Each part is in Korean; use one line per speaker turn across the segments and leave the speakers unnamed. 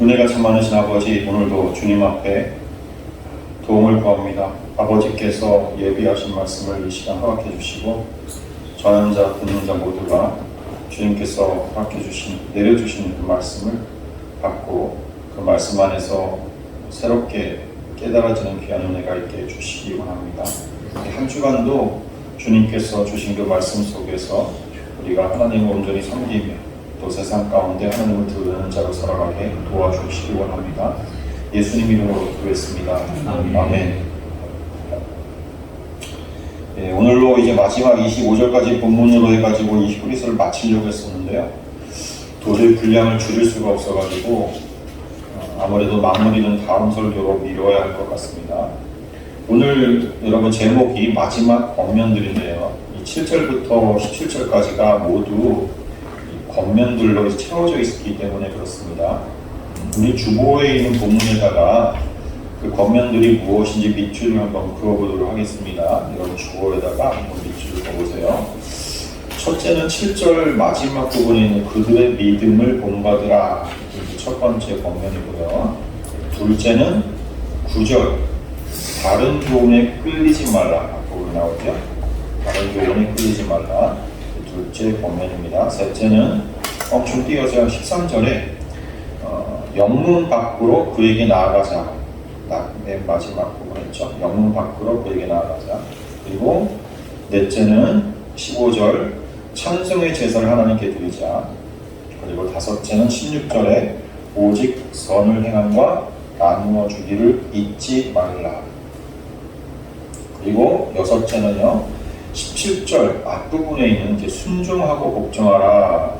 은혜가 참 많으신 아버지, 오늘도 주님 앞에 도움을 구합니다. 아버지께서 예비하신 말씀을 이 시간 허락해 주시고 전하는 자, 듣는 자 모두가 주님께서 허락해 주신, 내려주신 그 말씀을 받고 그 말씀 안에서 새롭게 깨달아지는 귀한 은혜가 있게 해주시기 원합니다. 한 주간도 주님께서 주신 그 말씀 속에서 우리가 하나님을 온전히 섬기며 또 세상 가운데 하나님을 드러내는 자로 살아가게 도와주시기 원합니다. 예수님 이름으로 기도했습니다. 아멘. 네, 오늘로 이제 마지막 25절까지 본문으로 해가지고 이 히브리서를 마치려고 했었는데요. 도저히 분량을 줄일 수가 없어가지고 아무래도 마무리는 다음 설교로 미뤄야 할 것 같습니다. 오늘 여러분 제목이 마지막 권면들인데요. 이 7절부터 17절까지가 모두 권면들로 채워져 있기 때문에 그렇습니다. 우리 주보에 있는 본문에다가 그 권면들이 무엇인지 밑줄을 한번 그어보도록 하겠습니다. 여러분 주보에다가 한번 밑줄을 그어보세요. 첫째는 7절 마지막 부분에 있는 그들의 믿음을 본받으라. 첫 번째 권면이고요. 둘째는 9절 다른 교훈에 끌리지 말라. 앞으로 나오죠. 다른 교훈에 끌리지 말라. 둘째 권면입니다. 셋째는 좀 띄어서 13절에 영문 밖으로 그에게 나아가자. 맨 마지막 부분 있죠. 영문 밖으로 그에게 나아가자. 그리고 넷째는 15절 찬송의 제사를 하나님께 드리자. 그리고 다섯째는 16절에 오직 선을 행함과 나누어 주기를 잊지 말라. 그리고 여섯째는요 17절 앞부분에 있는 이제 순종하고 복종하라.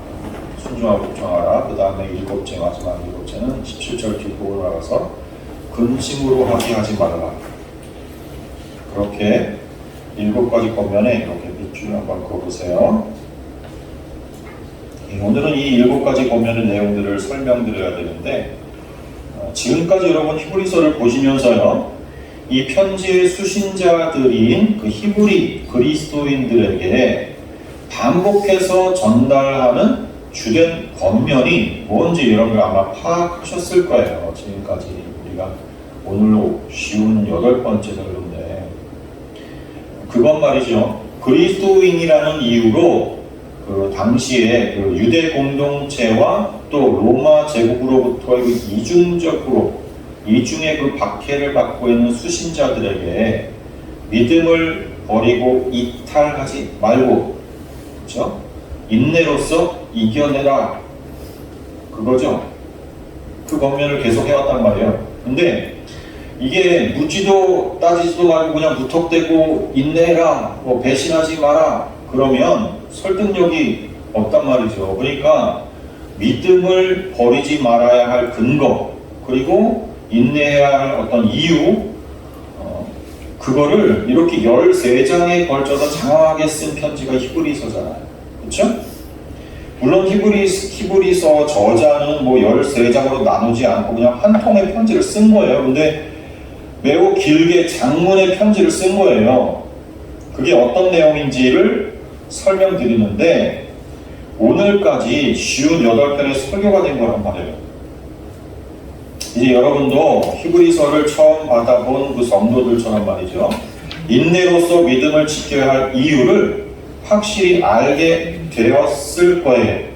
순종하고 복종하라. 그 다음에 일곱째 마지막 일곱째는 17절 뒷부분으로 나가서 근심으로 하게 하지 말라. 그렇게 7가지 권면에 이렇게 밑줄 한번 그어보세요. 오늘은 이 7가지 권면의 내용들을 설명드려야 되는데 지금까지 여러분 히브리서를 보시면서요 이 편지의 수신자들인 그 히브리 그리스도인들에게 반복해서 전달하는 주된 권면이 뭔지 여러분들 아마 파악하셨을 거예요. 지금까지 우리가 오늘로 쉬운 8번째 설교인데 그건 말이죠. 그리스도인이라는 이유로 그 당시에 그 유대 공동체와 또 로마 제국으로부터의 그 이중의 그 박해를 받고 있는 수신자들에게 믿음을 버리고 이탈하지 말고, 그렇죠? 인내로서 이겨내라. 그거죠. 그 권면을 계속 해왔단 말이에요. 근데 이게 묻지도 따지지도 말고 그냥 무턱대고 인내해라, 뭐 배신하지 마라. 그러면 설득력이 없단 말이죠. 그러니까 믿음을 버리지 말아야 할 근거, 그리고 인내해야 할 어떤 이유, 그거를 이렇게 13장에 걸쳐서 장황하게 쓴 편지가 히브리서잖아요. 그렇죠? 물론 히브리서 저자는 뭐 13장으로 나누지 않고 그냥 한 통의 편지를 쓴 거예요. 근데 매우 길게 장문의 편지를 쓴 거예요. 그게 어떤 내용인지를 설명드리는데 오늘까지 쉬운 8편의 설교가 된 거란 말이에요. 이제 여러분도 히브리서를 처음 받아본 그 성도들처럼 말이죠. 인내로서 믿음을 지켜야 할 이유를 확실히 알게 되었을 거예요.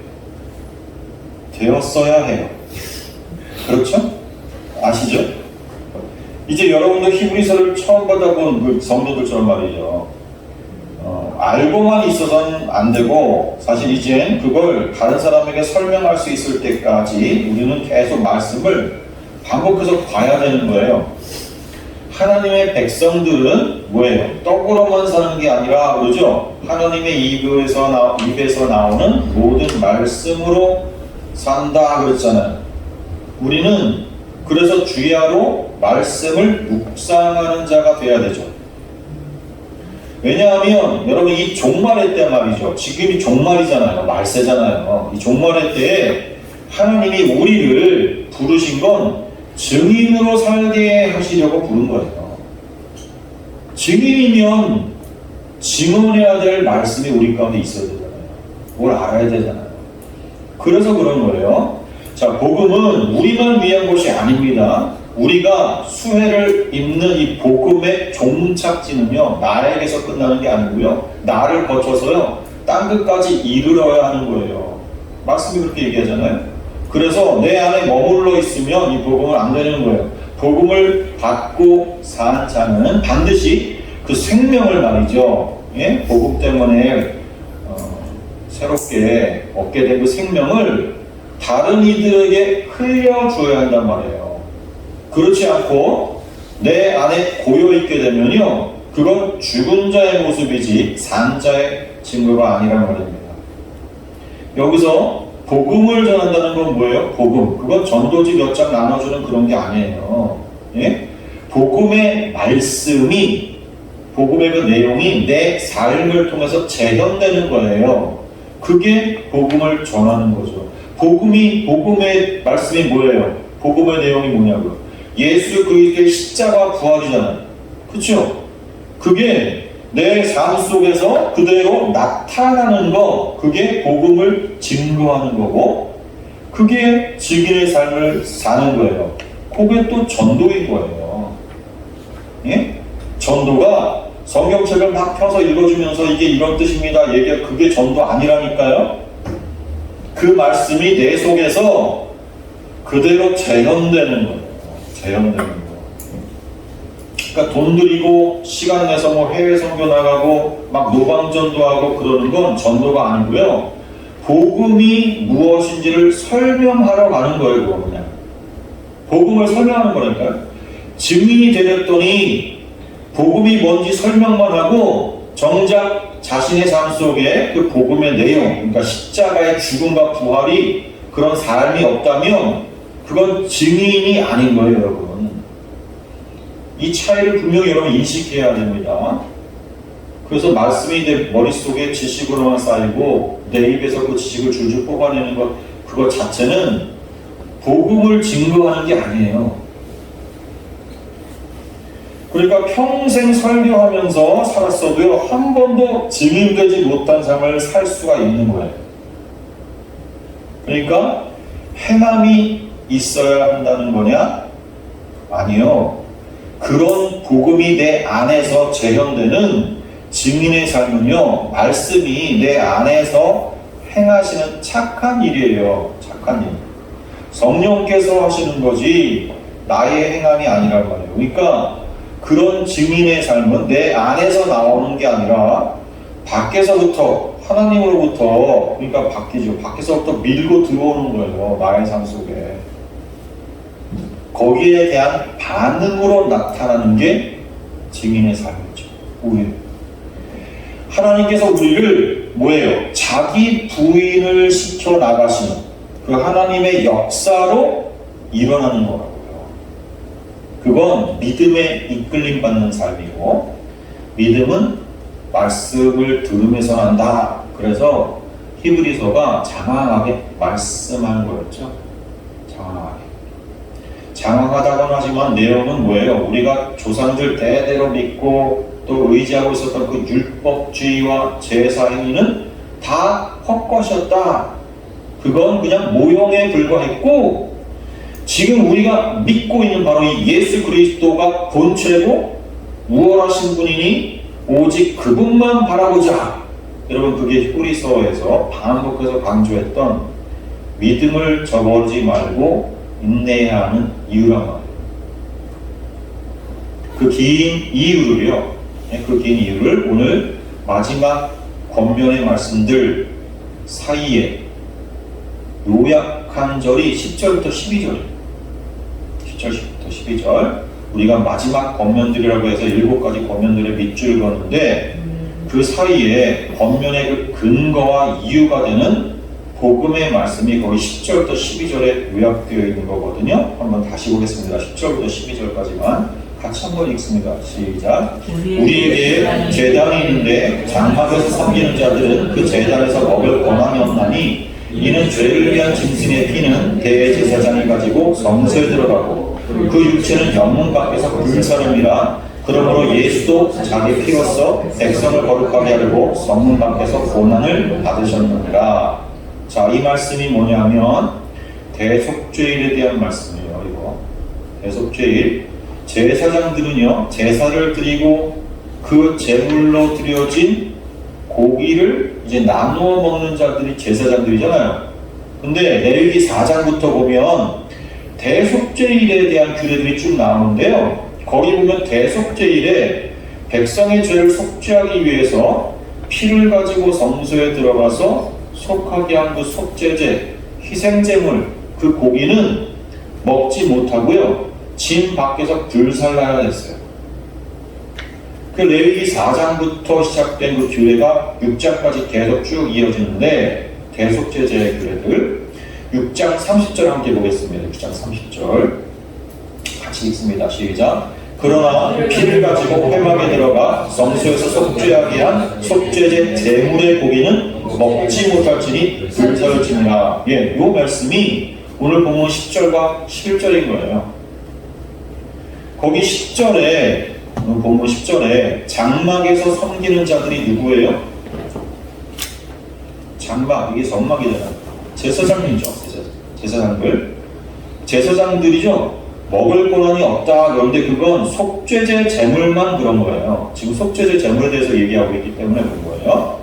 되었어야 해요. 그렇죠? 아시죠? 이제 여러분도 히브리서를 처음 받아본 그 성도들처럼 말이죠. 알고만 있어서는 안 되고 사실 이젠 그걸 다른 사람에게 설명할 수 있을 때까지 우리는 계속 말씀을 반복해서 봐야 되는 거예요. 하나님의 백성들은 뭐예요? 떡으로만 사는 게 아니라 그러죠? 하나님의 입에서 나오는 모든 말씀으로 산다 그랬잖아요. 우리는 그래서 주야로 말씀을 묵상하는 자가 돼야 되죠. 왜냐하면 여러분 이 종말의 때 말이죠. 지금이 종말이잖아요. 말세잖아요. 이 종말의 때에 하나님이 우리를 부르신 건 증인으로 살게 하시려고 부른 거예요. 증인이면 증언해야 될 말씀이 우리 가운데 있어야 되잖아요. 뭘 알아야 되잖아요. 그래서 그런 거예요. 자, 복음은 우리만 위한 것이 아닙니다. 우리가 수혜를 입는 이 복음의 종착지는요, 나에게서 끝나는 게 아니고요, 나를 거쳐서요, 땅 끝까지 이르러야 하는 거예요. 말씀이 그렇게 얘기하잖아요. 그래서 내 안에 머물러 있으면 이 복음을 안 되는 거예요. 복음을 받고 산 자는 반드시 그 생명을 말이죠. 예? 복음 때문에 새롭게 얻게 된 그 생명을 다른 이들에게 흘려주어야 한단 말이에요. 그렇지 않고 내 안에 고여있게 되면요, 그건 죽은 자의 모습이지 산 자의 증거가 아니란 말입니다. 여기서 복음을 전한다는 건 뭐예요? 복음. 그건 전도지 몇 장 나눠주는 그런 게 아니에요. 예? 복음의 말씀이, 복음의 그 내용이 내 삶을 통해서 재현되는 거예요. 그게 복음을 전하는 거죠. 복음의 말씀이 뭐예요? 복음의 내용이 뭐냐고요? 예수 그리스도의 십자가 부활이잖아요. 그렇죠? 그게 내 삶 속에서 그대로 나타나는 거, 그게 복음을 증거하는 거고, 그게 증인의 삶을 사는 거예요. 그게 또 전도인 거예요. 예? 전도가 성경책을 막 펴서 읽어주면서 이게 이런 뜻입니다. 그게 전도 아니라니까요. 그 말씀이 내 속에서 그대로 재현되는 거예요. 재현되는 거. 그러니까 돈 들이고 시간 내서 뭐 해외 선교 나가고 막 노방전도 하고 그러는 건 전도가 아니고요. 복음이 무엇인지를 설명하러 가는 거예요. 그거 그냥. 복음을 설명하는 거니까요. 증인이 되렸더니 복음이 뭔지 설명만 하고 정작 자신의 삶 속에 그 복음의 내용, 그러니까 십자가의 죽음과 부활이 그런 삶이 없다면 그건 증인이 아닌 거예요, 여러분. 이 차이를 분명히 여러분 인식해야 됩니다. 그래서 말씀이 내 머릿속에 지식으로만 쌓이고 내 입에서 그 지식을 줄줄 뽑아내는 것, 그것 자체는 복음을 증거하는 게 아니에요. 그러니까 평생 설교하면서 살았어도요, 한 번도 증인되지 못한 삶을 살 수가 있는 거예요. 그러니까 행함이 있어야 한다는 거냐? 아니요. 그런 복음이 내 안에서 재현되는 증인의 삶은요, 말씀이 내 안에서 행하시는 착한 일이에요. 착한 일. 성령께서 하시는 거지 나의 행함이 아니란 말이에요. 그러니까 그런 증인의 삶은 내 안에서 나오는 게 아니라 밖에서부터, 하나님으로부터, 그러니까 바뀌죠. 밖에서부터 밀고 들어오는 거예요. 나의 삶 속에. 거기에 대한 반응으로 나타나는 게 증인의 삶이죠. 우리. 하나님께서 우리를 뭐예요? 자기 부인을 시켜 나가시는 그 하나님의 역사로 일어나는 거라고요. 그건 믿음에 이끌림 받는 삶이고, 믿음은 말씀을 들으면서 난다. 그래서 히브리서가 장황하게 말씀하는 거였죠. 장황하게. 장황하다고는 하지만 내용은 뭐예요? 우리가 조상들 대대로 믿고 또 의지하고 있었던 그 율법주의와 제사 행위는 다 헛것이었다. 그건 그냥 모형에 불과했고, 지금 우리가 믿고 있는 바로 이 예수 그리스도가 본체고 우월하신 분이니 오직 그분만 바라보자. 여러분, 그게 히브리서에서 반복해서 강조했던 믿음을 저버리지 말고 인내해야 하는 이유란 말이에요. 그 긴 이유를요, 그 긴 이유를 오늘 마지막 권면의 말씀들 사이에 요약한 절이 10절부터 12절이에요. 10절부터 12절. 우리가 마지막 권면들이라고 해서 7가지 권면들의 밑줄을 그었는데 그 사이에 권면의 그 근거와 이유가 되는 복음의 말씀이 거기 10절부터 12절에 요약되어 있는 거거든요. 한번 다시 보겠습니다. 10절부터 12절까지만 같이 한번 읽습니다. 시작. 우리에게 제단이 있는데 장막에서 섬기는 자들은 그 제단에서 먹을 권한이 없나니 이는 죄를 위한 짐승의 피는 대제사장이 가지고 성소에 들어가고 그 육체는 영문 밖에서 불사름이라. 그러므로 예수도 자기 피로써 백성을 거룩하게 하려고 성문 밖에서 고난을 받으셨느니라. 자, 이 말씀이 뭐냐면 대속죄일에 대한 말씀이에요. 이거 대속죄일, 제사장들은요 제사를 드리고 그 제물로 드려진 고기를 이제 나누어 먹는 자들이 제사장들이잖아요. 근데 레위기 4장부터 보면 대속죄일에 대한 규례들이 쭉 나오는데요. 거기 보면 대속죄일에 백성의 죄를 속죄하기 위해서 피를 가지고 성소에 들어가서 속하게 한 그 속죄제, 희생제물, 그 고기는 먹지 못하고요. 진 밖에서 불살라야 됐어요. 그 레위기 4장부터 시작된 그 규례가 6장까지 계속 쭉 이어지는데 대속죄제의 규례들 6장 30절 함께 보겠습니다. 6장 30절 같이 읽습니다. 시작. 그러나 피를 가지고 회막에 들어가 성소에서 속죄하게 한 속죄제 제물의 고기는 먹지 못할지니 불사를지니라. 예, 요 말씀이 오늘 본문 10절과 11절인 거예요. 거기 10절에 본문 10절에 장막에서 섬기는 자들이 누구예요? 장막, 이게 성막이잖아요. 제사장이죠. 제사장들이죠. 먹을 권한이 없다. 그런데 그건 속죄제 제물만 그런 거예요. 지금 속죄제 제물에 대해서 얘기하고 있기 때문에 그런 거예요.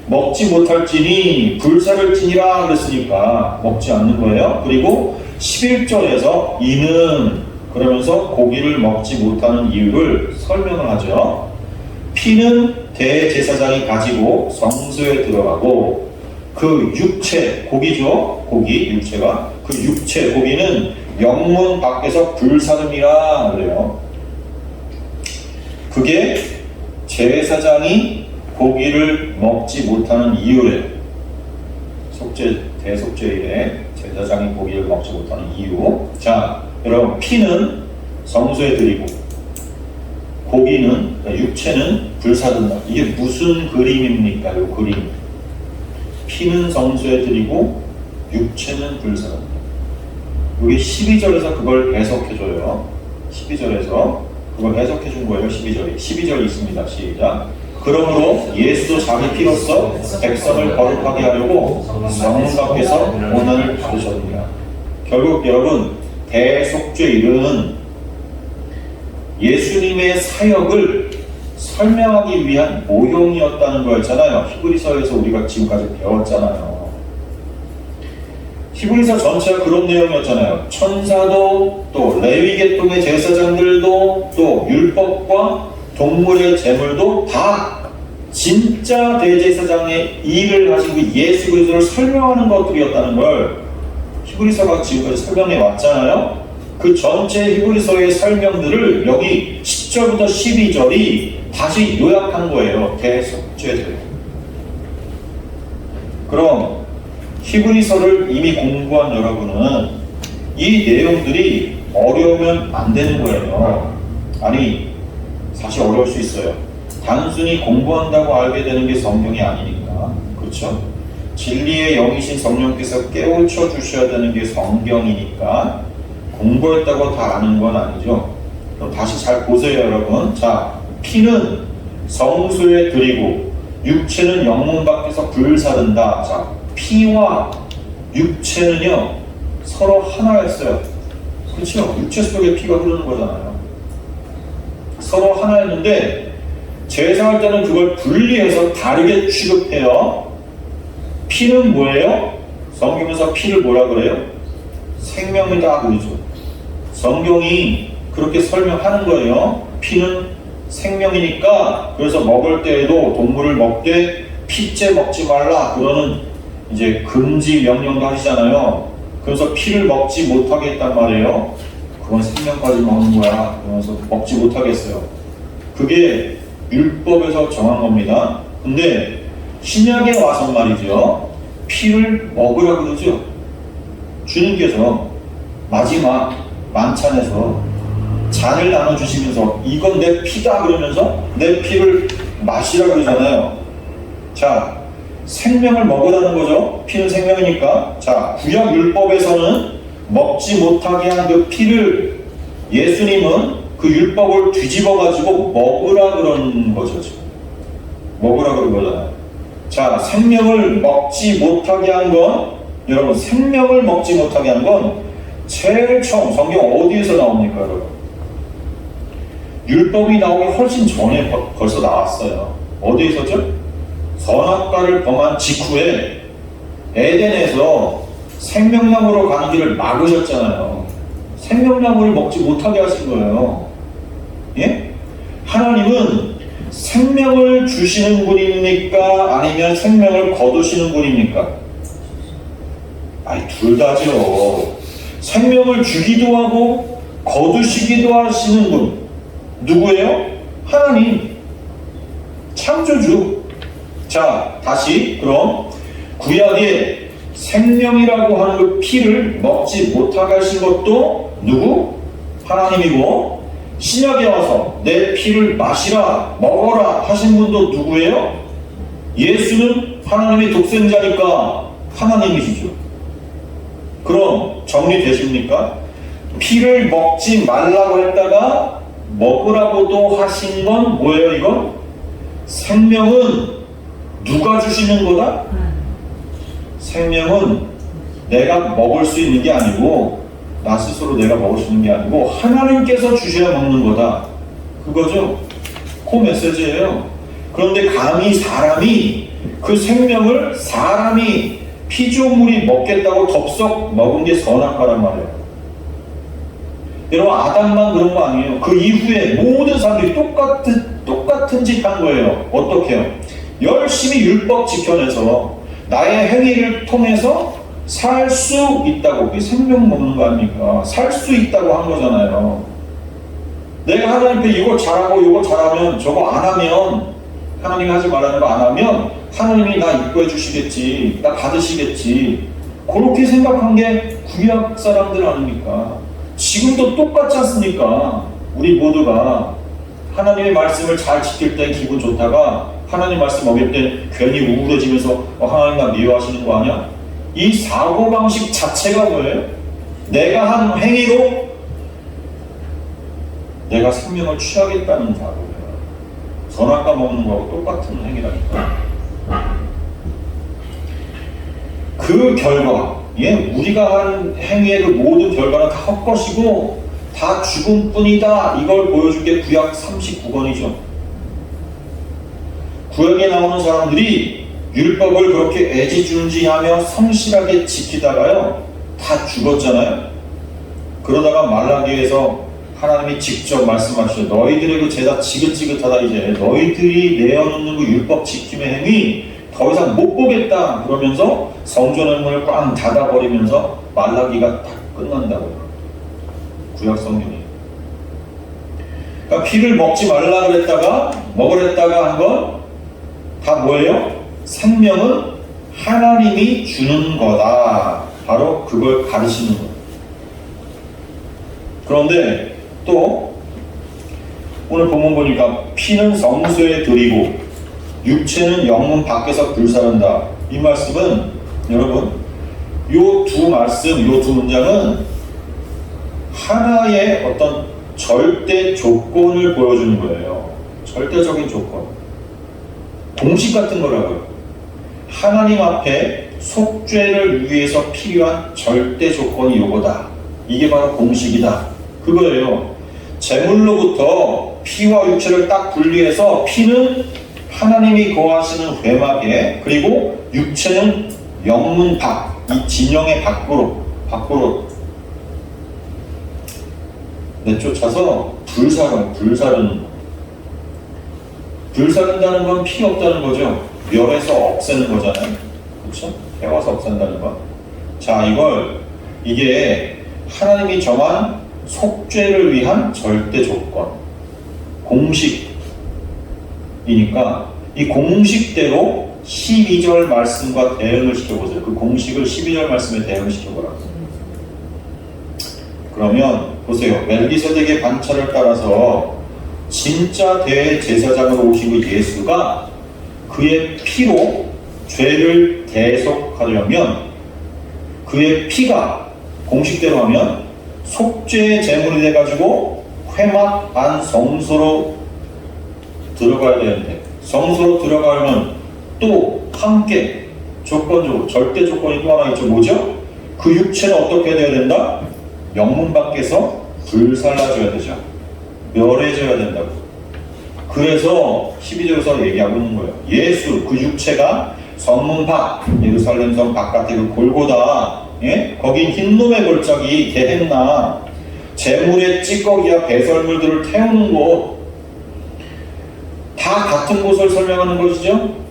먹지 못할지니 불사를 지니라 그랬으니까 먹지 않는 거예요. 그리고 11절에서 이는 그러면서 고기를 먹지 못하는 이유를 설명을 하죠. 피는 대제사장이 가지고 성소에 들어가고 그 육체, 고기죠. 고기, 육체가. 그 육체, 고기는 영문 밖에서 불사름이라 그래요. 그게 제사장이 고기를 먹지 못하는 이유래요. 대속죄일에 제사장이 고기를 먹지 못하는 이유. 자, 여러분, 피는 성소에 드리고 고기는, 육체는 불사른다. 이게 무슨 그림입니까? 이 그림. 피는 성소에 드리고 육체는 불사른다. 여기 12절에서 그걸 해석해줘요. 12절에서 그걸 해석해준 거예요. 12절이 있습니다. 시작. 그러므로 예수도 자기 피로써 백성을 거룩하게 하려고 성문 밖에서 고난을 받으셨느니라. 결국 여러분, 대속죄일은 예수님의 사역을 설명하기 위한 모형이었다는 거였잖아요. 히브리서에서 우리가 지금까지 배웠잖아요. 히브리서 전체가 그런 내용이었잖아요. 천사도 또 레위계통의 제사장들도 또 율법과 동물의 제물도 다 진짜 대제사장의 일을 하신 그 예수 그리스도를 설명하는 것들이었다는 걸 히브리서가 지금까지 설명해 왔잖아요. 그 전체 히브리서의 설명들을 여기 10절부터 12절이 다시 요약한 거예요. 대속죄들. 그럼 히브리서를 이미 공부한 여러분은 이 내용들이 어려우면 안 되는 거예요. 아니, 사실 어려울 수 있어요. 단순히 공부한다고 알게 되는 게 성경이 아니니까. 그렇죠? 진리의 영이신 성령께서 깨우쳐 주셔야 되는 게 성경이니까 공부했다고 다 아는 건 아니죠. 그럼 다시 잘 보세요, 여러분. 자, 피는 성소에 드리고 육체는 영문 밖에서 불사른다. 자, 피와 육체는요 서로 하나였어요. 그렇죠? 육체 속에 피가 흐르는 거잖아요. 서로 하나였는데 제사할 때는 그걸 분리해서 다르게 취급해요. 피는 뭐예요? 성경에서 피를 뭐라 그래요? 생명이다 그러죠. 성경이 그렇게 설명하는 거예요. 피는 생명이니까 그래서 먹을 때에도 동물을 먹되 피째 먹지 말라 그러는 이제 금지 명령도 하시잖아요. 그래서 피를 먹지 못하게 했단 말이에요. 그건 생명까지 먹는 거야. 그러면서 먹지 못하겠어요. 그게 율법에서 정한 겁니다. 근데 신약에 와서 말이죠. 피를 먹으라 그러죠. 주님께서 마지막 만찬에서 잔을 나눠주시면서 이건 내 피다 그러면서 내 피를 마시라 그러잖아요. 자, 생명을 먹으라는 거죠. 피는 생명이니까. 자, 구약 율법에서는 먹지 못하게 한 그 피를 예수님은 그 율법을 뒤집어 가지고 먹으라 그런 거죠. 지금. 먹으라 그런 거잖아요. 자, 생명을 먹지 못하게 한 건 여러분, 생명을 먹지 못하게 한 건 제일 처음 성경 어디에서 나옵니까, 여러분? 율법이 나오기 훨씬 전에 벌써 나왔어요. 어디에서죠? 선악과를 범한 직후에 에덴에서 생명나무로 가는 길을 막으셨잖아요. 생명나무를 먹지 못하게 하신 거예요. 예? 하나님은 생명을 주시는 분입니까? 아니면 생명을 거두시는 분입니까? 아니, 둘 다죠. 생명을 주기도 하고 거두시기도 하시는 분 누구예요? 하나님, 창조주. 자, 다시 그럼 구약에 생명이라고 하는 그 피를 먹지 못하게 하신 것도 누구? 하나님이고, 신약에 와서 내 피를 마시라, 먹어라 하신 분도 누구예요? 예수는 하나님의 독생자니까 하나님이시죠. 그럼 정리되십니까? 피를 먹지 말라고 했다가 먹으라고도 하신 건 뭐예요, 이건? 생명은 누가 주시는 거다? 생명은 내가 먹을 수 있는 게 아니고, 나 스스로 내가 먹을 수 있는 게 아니고 하나님께서 주셔야 먹는 거다. 그거죠. 그 메시지예요. 그런데 감히 사람이 그 생명을 사람이 피조물이 먹겠다고 덥석 먹은 게 선악과란 말이에요. 여러분, 아담만 그런 거 아니에요. 그 이후에 모든 사람들이 똑같은 짓 한 거예요. 어떻게요? 열심히 율법 지켜내서 나의 행위를 통해서 살 수 있다고, 그게 생명 먹는 거 아닙니까? 살 수 있다고 한 거잖아요. 내가 하나님께 이거 잘하고 이거 잘하면, 저거 안 하면, 하나님이 하지 말라는 거 안 하면 하나님이 나 이뻐해 주시겠지, 나 받으시겠지, 그렇게 생각한 게 구약 사람들 아닙니까? 지금도 똑같지 않습니까? 우리 모두가 하나님의 말씀을 잘 지킬 때 기분 좋다가 하나님 말씀 어길 때 괜히 우울해지면서 하나님 나 미워하시는 거 아니야? 이 사고방식 자체가 뭐예요? 내가 한 행위로 내가 생명을 취하겠다는 사고예요. 선악과 먹는 거하고 똑같은 행위라니까. 그 결과, 우리가 한 행위의 그 모든 결과는 다 헛것이고 다 죽음뿐이다. 이걸 보여준 게 구약 39권이죠. 구약에 나오는 사람들이 율법을 그렇게 애지중지하며 성실하게 지키다가요, 다 죽었잖아요. 그러다가 말라기에서 하나님이 직접 말씀하시죠. 너희들의 그 제사 지긋지긋하다. 이제 너희들이 내어놓는 그 율법 지킴의 행위 더 이상 못 보겠다. 그러면서 성전의 문을 꽝 닫아버리면서 말라기가 딱 끝난다고요. 구약 성경이. 그러니까 피를 먹지 말라 그랬다가 먹으랬다가 한 건 다 뭐예요? 생명은 하나님이 주는 거다. 바로 그걸 가르치는 거예요. 그런데 또 오늘 본문 보니까 피는 성소에 드리고 육체는 영문 밖에서 불사른다. 이 말씀은 여러분, 요 두 말씀, 요 두 문장은 하나의 어떤 절대 조건을 보여주는 거예요. 절대적인 조건. 공식 같은 거라고요. 하나님 앞에 속죄를 위해서 필요한 절대 조건이 요거다. 이게 바로 공식이다. 그거예요. 제물로부터 피와 육체를 딱 분리해서 피는 하나님이 거하시는 회막에, 그리고 육체는 영문 밖, 이 진영의 밖으로 내쫓아서 불사르는 거. 불사른다는 건 피 없다는 거죠. 멸해서 없애는 거잖아요. 그렇죠? 태워서 없앤다는 거. 자, 이게 하나님이 정한 속죄를 위한 절대 조건, 공식이니까 이 공식대로 12절 말씀과 대응을 시켜보세요. 그 공식을 12절 말씀에 대응을 시켜보라고. 그러면 보세요. 멜기세덱의 반차를 따라서 진짜 대제사장으로 오신 그 예수가 그의 피로 죄를 대속하려면 그의 피가 공식대로 하면 속죄의 제물이 돼가지고 회막 안 성소로 들어가야 되는데, 성소로 들어가려면 또 함께 조건적으로 절대 조건이 또 하나 있죠. 뭐죠? 그 육체는 어떻게 돼야 된다? 영문 밖에서 불살라져야 되죠. 멸해져야 된다고. 그래서 12절에서 얘기하고 있는 거예요. 예수 그 육체가 성문 밖 예루살렘 성 바깥에 그 골고다, 예? 거긴 흰놈의 골짜기 게헨나 재물의 찌꺼기와 배설물들을 태우는 곳, 다 같은 곳을 설명하는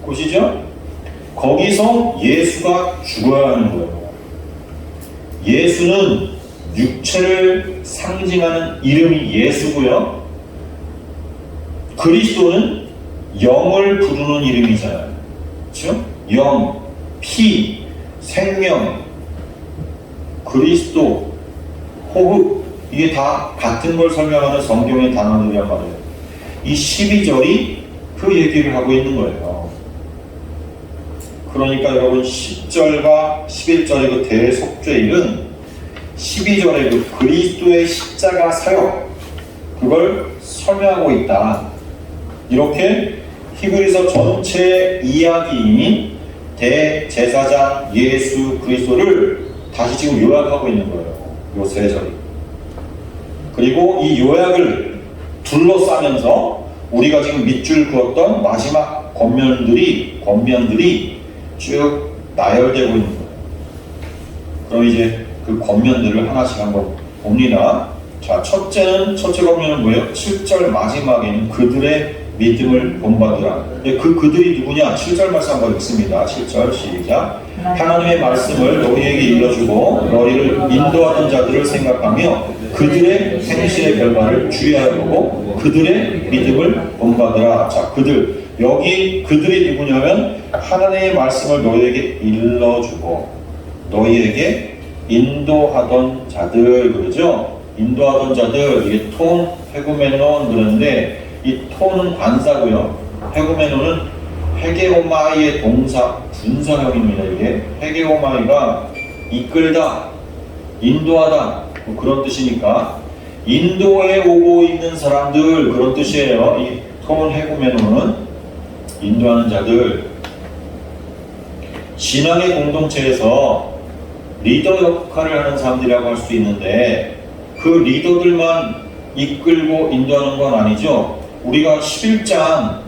곳이죠. 거기서 예수가 죽어야 하는 거예요. 예수는 육체를 상징하는 이름이 예수고요. 그리스도는 영을 부르는 이름이잖아요. 그렇죠? 영, 피, 생명, 그리스도, 호흡, 이게 다 같은 걸 설명하는 성경의 단어들이란 말이에요. 이 12절이 그 얘기를 하고 있는 거예요. 그러니까 여러분 10절과 11절의 그 대속죄일은 12절의 그 그리스도의 십자가 사역, 그걸 설명하고 있다. 이렇게 히브리서 전체 이야기인 대제사장 예수 그리스도를 다시 지금 요약하고 있는 거예요. 요 세 절이. 그리고 이 요약을 둘러싸면서 우리가 지금 밑줄 그었던 마지막 권면들이 쭉 나열되고 있는 거예요. 그럼 이제 그 권면들을 하나씩 한번 봅니다. 자, 첫째 권면은 뭐예요? 7절 마지막에 있는 그들의 믿음을 본받으라. 그들이 누구냐? 7절 말씀 한번 읽습니다. 7절 시작. 하나님의 말씀을 너희에게 일러주고 너희를 인도하던 자들을 생각하며 그들의 행실의 결과를 주의하여 보고 그들의 믿음을 본받으라. 자, 그들, 여기 그들이 누구냐면 하나님의 말씀을 너희에게 일러주고 너희에게 인도하던 자들, 그러죠? 인도하던 자들, 이게 톤, 헤구메논 그러는데 이 톤은 관사고요. 헤구메논은 헤게오마이의 동사 분사형입니다. 이게 헤게오마이가 이끌다, 인도하다, 뭐 그런 뜻이니까 인도에 오고 있는 사람들, 그런 뜻이에요. 이 톤 헤구메논은 인도하는 자들. 신앙의 공동체에서 리더 역할을 하는 사람들이라고 할 수 있는데 그 리더들만 이끌고 인도하는 건 아니죠. 우리가 11장,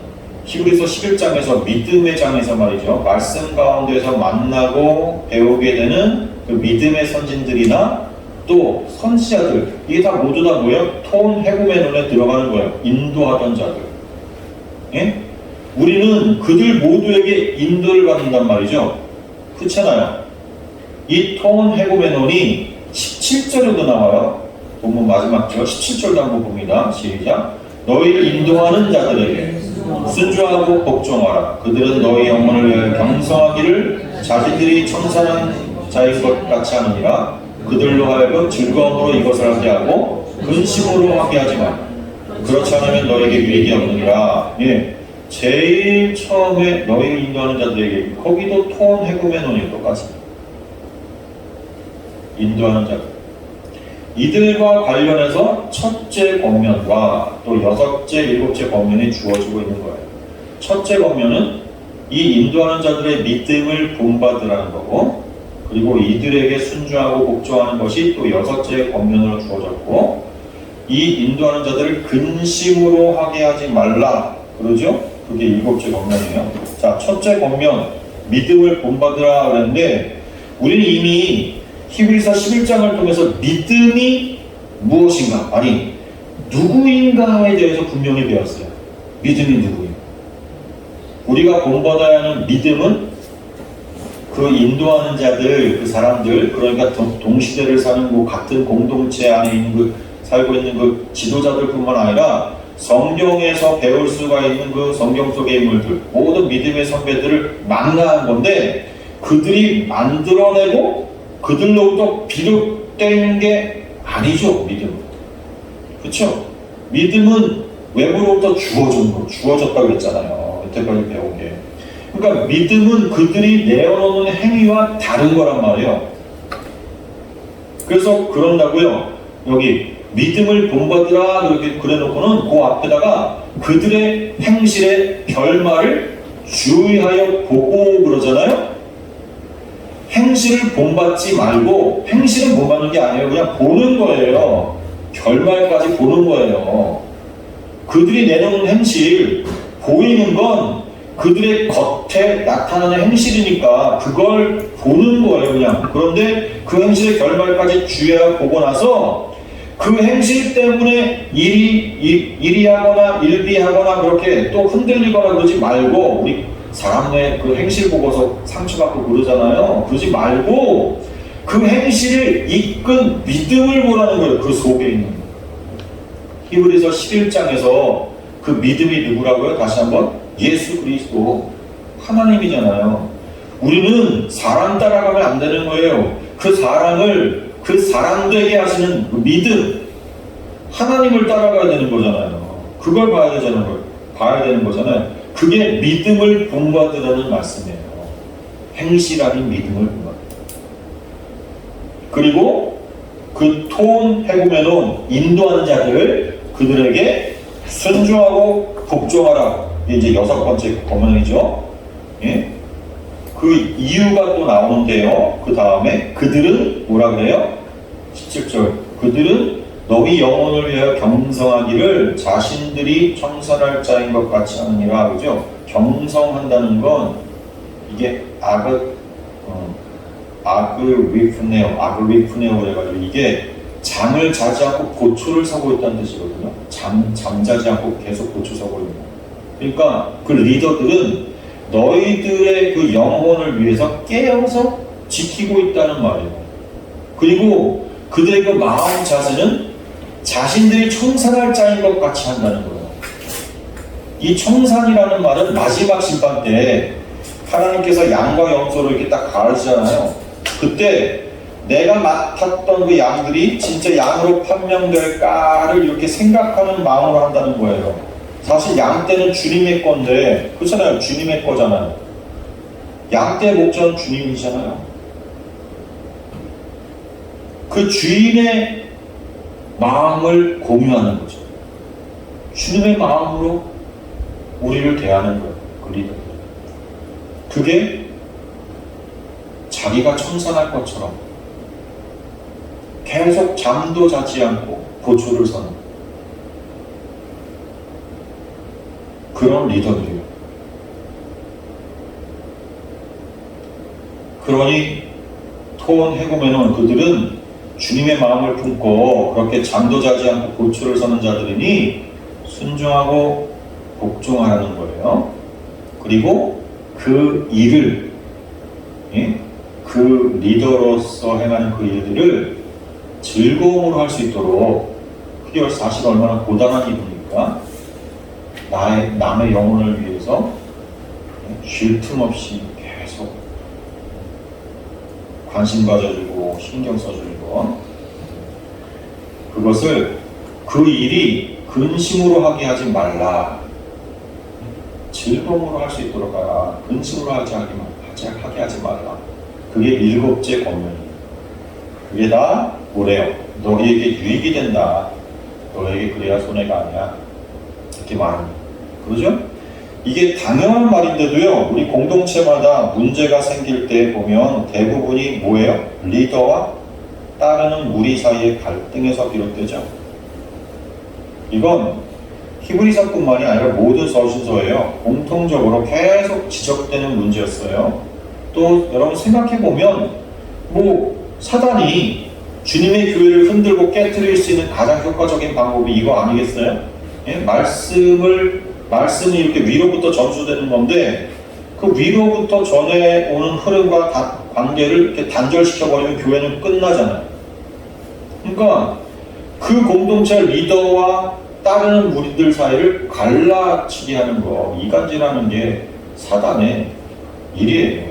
히브리서 11장에서 믿음의 장에서 말이죠. 말씀 가운데서 만나고 배우게 되는 그 믿음의 선진들이나 또 선지자들, 이게 다 모두 다 뭐예요? 톤 헤구메논에 들어가는 거예요. 인도하던 자들. 예? 우리는 그들 모두에게 인도를 받는단 말이죠. 그렇잖아요. 이 톤 헤구메논이 17절에도 나와요. 본문 마지막 절 17절도 한번 봅니다. 시작. 너희를 인도하는 자들에게 순종하고 복종하라. 그들은 너희 영혼을 위하여 경성하기를 자기들이 청산한 자인 것 같이 하느니라. 그들로 하여금 즐거움으로 이것을 하게 하고 근심으로 하게 하지 마. 그렇지 않으면 너에게 유익이 없느니라. 예. 제일 처음에 너희를 인도하는 자들에게, 거기도 톤 헤구메논이 똑같습니다. 인도하는 자들. 이들과 관련해서 첫째 권면과 또 여섯째, 일곱째 권면이 주어지고 있는 거예요. 첫째 권면은 이 인도하는 자들의 믿음을 본받으라는 거고, 그리고 이들에게 순종하고 복종하는 것이 또 여섯째 권면으로 주어졌고, 이 인도하는 자들을 근심으로 하게 하지 말라. 그러죠? 그게 일곱째 권면이에요. 자, 첫째 권면, 믿음을 본받으라 그랬는데, 우리는 이미 히브리서 11장을 통해서 믿음이 무엇인가, 아니 누구인가에 대해서 분명히 배웠어요. 믿음이 누구인가. 우리가 본받아야 하는 믿음은 그 인도하는 자들, 그 사람들, 그러니까 동시대를 사는 그 같은 공동체 안에 있는 살고 있는 그 지도자들뿐만 아니라 성경에서 배울 수가 있는 그 성경 속의 인물들, 모든 믿음의 선배들을 만나는 건데, 그들이 만들어내고 그들로부터 비롯된 게 아니죠. 믿음은. 그렇죠? 믿음은 외부로부터 주어졌다고 그랬잖아요. 이때까지 배운 게. 그러니까 믿음은 그들이 내어놓는 행위와 다른 거란 말이에요. 그래서 그런다고요. 여기 믿음을 본받으라 그렇게 그래놓고는 그 앞에다가 그들의 행실의 결말을 주의하여 보고 그러잖아요. 행실을 본받지 말고, 행실은 본받는 게 아니에요. 그냥 보는 거예요. 결말까지 보는 거예요. 그들이 내놓은 행실, 보이는 건 그들의 겉에 나타나는 행실이니까 그걸 보는 거예요, 그냥. 그런데 그 행실의 결말까지 주의하고 보고 나서 그 행실 때문에 일이하거나 일비하거나 그렇게 또 흔들리거나 그러지 말고, 우리 사람의 그 행실 보고서 상처받고 그러잖아요. 그러지 말고 그 행실을 이끈 믿음을 보라는 거예요. 그 속에 있는. 히브리서 11장에서 그 믿음이 누구라고요? 다시 한번, 예수 그리스도, 하나님이잖아요. 우리는 사람 따라가면 안 되는 거예요. 그 사람을 그 사람 되게 하시는 그 믿음, 하나님을 따라가야 되는 거잖아요. 그걸 봐야 되는 거잖아요. 그게 믿음을 본받으라는 말씀이에요. 행실 아닌 믿음을 본받. 그리고 그 토온 해금에 놓은 인도하는 자들, 그들에게 순종하고 복종하라. 이제 6번째 거명이죠. 예? 그 이유가 또 나오는데요. 그 다음에 그들은 뭐라 그래요? 17절. 그들은 너희 영혼을 위하여 경성하기를 자신들이 청산할 자인 것 같이 하느니라. 그죠? 경성한다는 건 이게 아그위프네오 그래가지고 이게 잠을 자지 않고 고초를 서고 있다는 뜻이거든요. 잠자지 않고 계속 고초 서고 있는 거. 그러니까 그 리더들은 너희들의 그 영혼을 위해서 깨어서 지키고 있다는 말이에요. 그리고 그들의 그 마음 자세는 자신들이 청산할 자인 것 같이 한다는 거예요. 이 청산이라는 말은 마지막 심판 때 하나님께서 양과 염소를 이렇게 딱 가르치잖아요. 그때 내가 맡았던 그 양들이 진짜 양으로 판명될까를 이렇게 생각하는 마음으로 한다는 거예요. 사실 양 떼는 주님의 건데, 그렇잖아요. 주님의 거잖아요. 양 떼 목전 주님이잖아요. 그 주인의 마음을 공유하는 거죠. 주님의 마음으로 우리를 대하는 거예요. 그 리더. 그게 자기가 청산할 것처럼 계속 잠도 자지 않고 고초를 서는 그런 리더들이에요. 그러니 토온 해금에는 그들은 주님의 마음을 품고 그렇게 잠도 자지 않고 고초를 서는 자들이니 순종하고 복종하라는 거예요. 그리고 그 일을, 그 리더로서 행하는 그 일들을 즐거움으로 할 수 있도록, 그게 사실 얼마나 고단한 일입니까? 남의 영혼을 위해서 쉴 틈 없이 계속 관심 가져주고 신경 써주고, 그것을, 그 일이 근심으로 하게 하지 말라. 즐거움으로 할 수 있도록 하라. 근심으로 하게 하지 말라. 그게 7째 권면이에요. 그게 다 뭐래요? 너희에게 유익이 된다. 너희에게 그래야 손해가 아니야. 이렇게 말합니다. 그러죠? 이게 당연한 말인데도요, 우리 공동체마다 문제가 생길 때 보면 대부분이 뭐예요? 리더와 따르는 무리 사이의 갈등에서 비롯되죠. 이건 히브리서뿐만이 아니라 모든 서신서예요. 공통적으로 계속 지적되는 문제였어요. 또 여러분 생각해보면 사단이 주님의 교회를 흔들고 깨트릴 수 있는 가장 효과적인 방법이 이거 아니겠어요? 예? 말씀이 이렇게 위로부터 전수되는 건데, 그 위로부터 전해오는 흐름과 관계를 이렇게 단절시켜버리면 교회는 끝나잖아요. 그러니까 그 공동체 리더와 따르는 무리들 사이를 갈라치게 하는 거, 이간질하는 게 사단의 일이에요.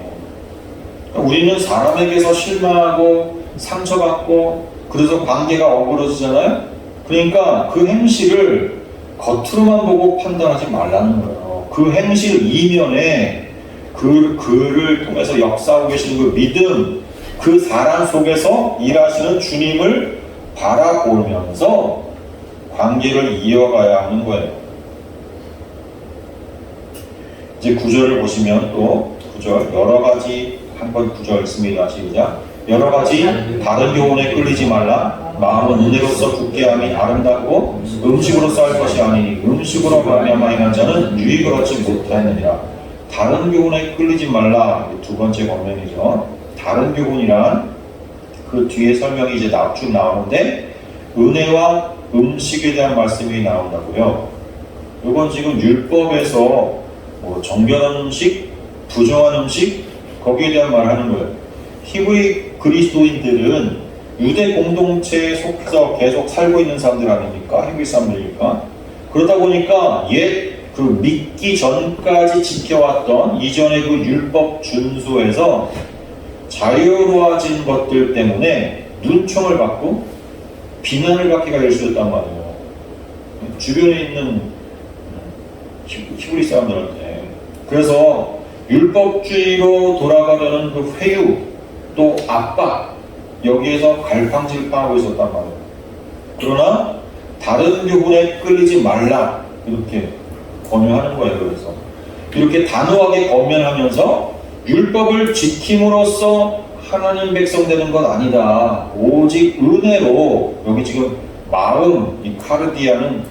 그러니까 우리는 사람에게서 실망하고 상처받고 그래서 관계가 어그러지잖아요. 그러니까 그 행실을 겉으로만 보고 판단하지 말라는 거예요. 그 행실 이면에 그를 통해서 역사하고 계시는 그 믿음, 그 사람 속에서 일하시는 주님을 바라보면서 관계를 이어가야 하는 거예요. 이제 9절을 보시면 또 9절, 여러 가지 한 번 구절 씁니다. 시작. 여러 가지 다른 교훈에 끌리지 말라. 마음은 은혜로서 굳게함이 아름답고 음식으로 쌓을 것이 아니니 음식으로 말미암아 행한 자는 유익을 얻지 못하느니라. 다른 교훈에 끌리지 말라. 두 번째 권면이죠. 다른 교훈이란 그 뒤에 설명이 이제 쭉 나오는데 은혜와 음식에 대한 말씀이 나온다고요. 이건 지금 율법에서 뭐 정결한 음식, 부정한 음식 거기에 대한 말을 하는 거예요. 히브리 그리스도인들은 유대 공동체에 속해서 계속 살고 있는 사람들 아닙니까? 히브리 사람들이니까. 그러다 보니까 옛 그 믿기 전까지 지켜왔던 이전의 그 율법 준수에서 자유로워진 것들 때문에 눈총을 받고 비난을 받기가 일쑤였단 말이에요. 주변에 있는 히브리 사람들한테. 그래서 율법주의로 돌아가려는 그 회유 또 압박 여기에서 갈팡질팡하고 있었단 말이에요. 그러나 다른 교훈에 끌리지 말라 이렇게 권유하는 거예요. 그래서 이렇게 단호하게 권면하면서 율법을 지킴으로써 하나님 백성 되는 건 아니다. 오직 은혜로 여기 지금 마음 이 카르디아는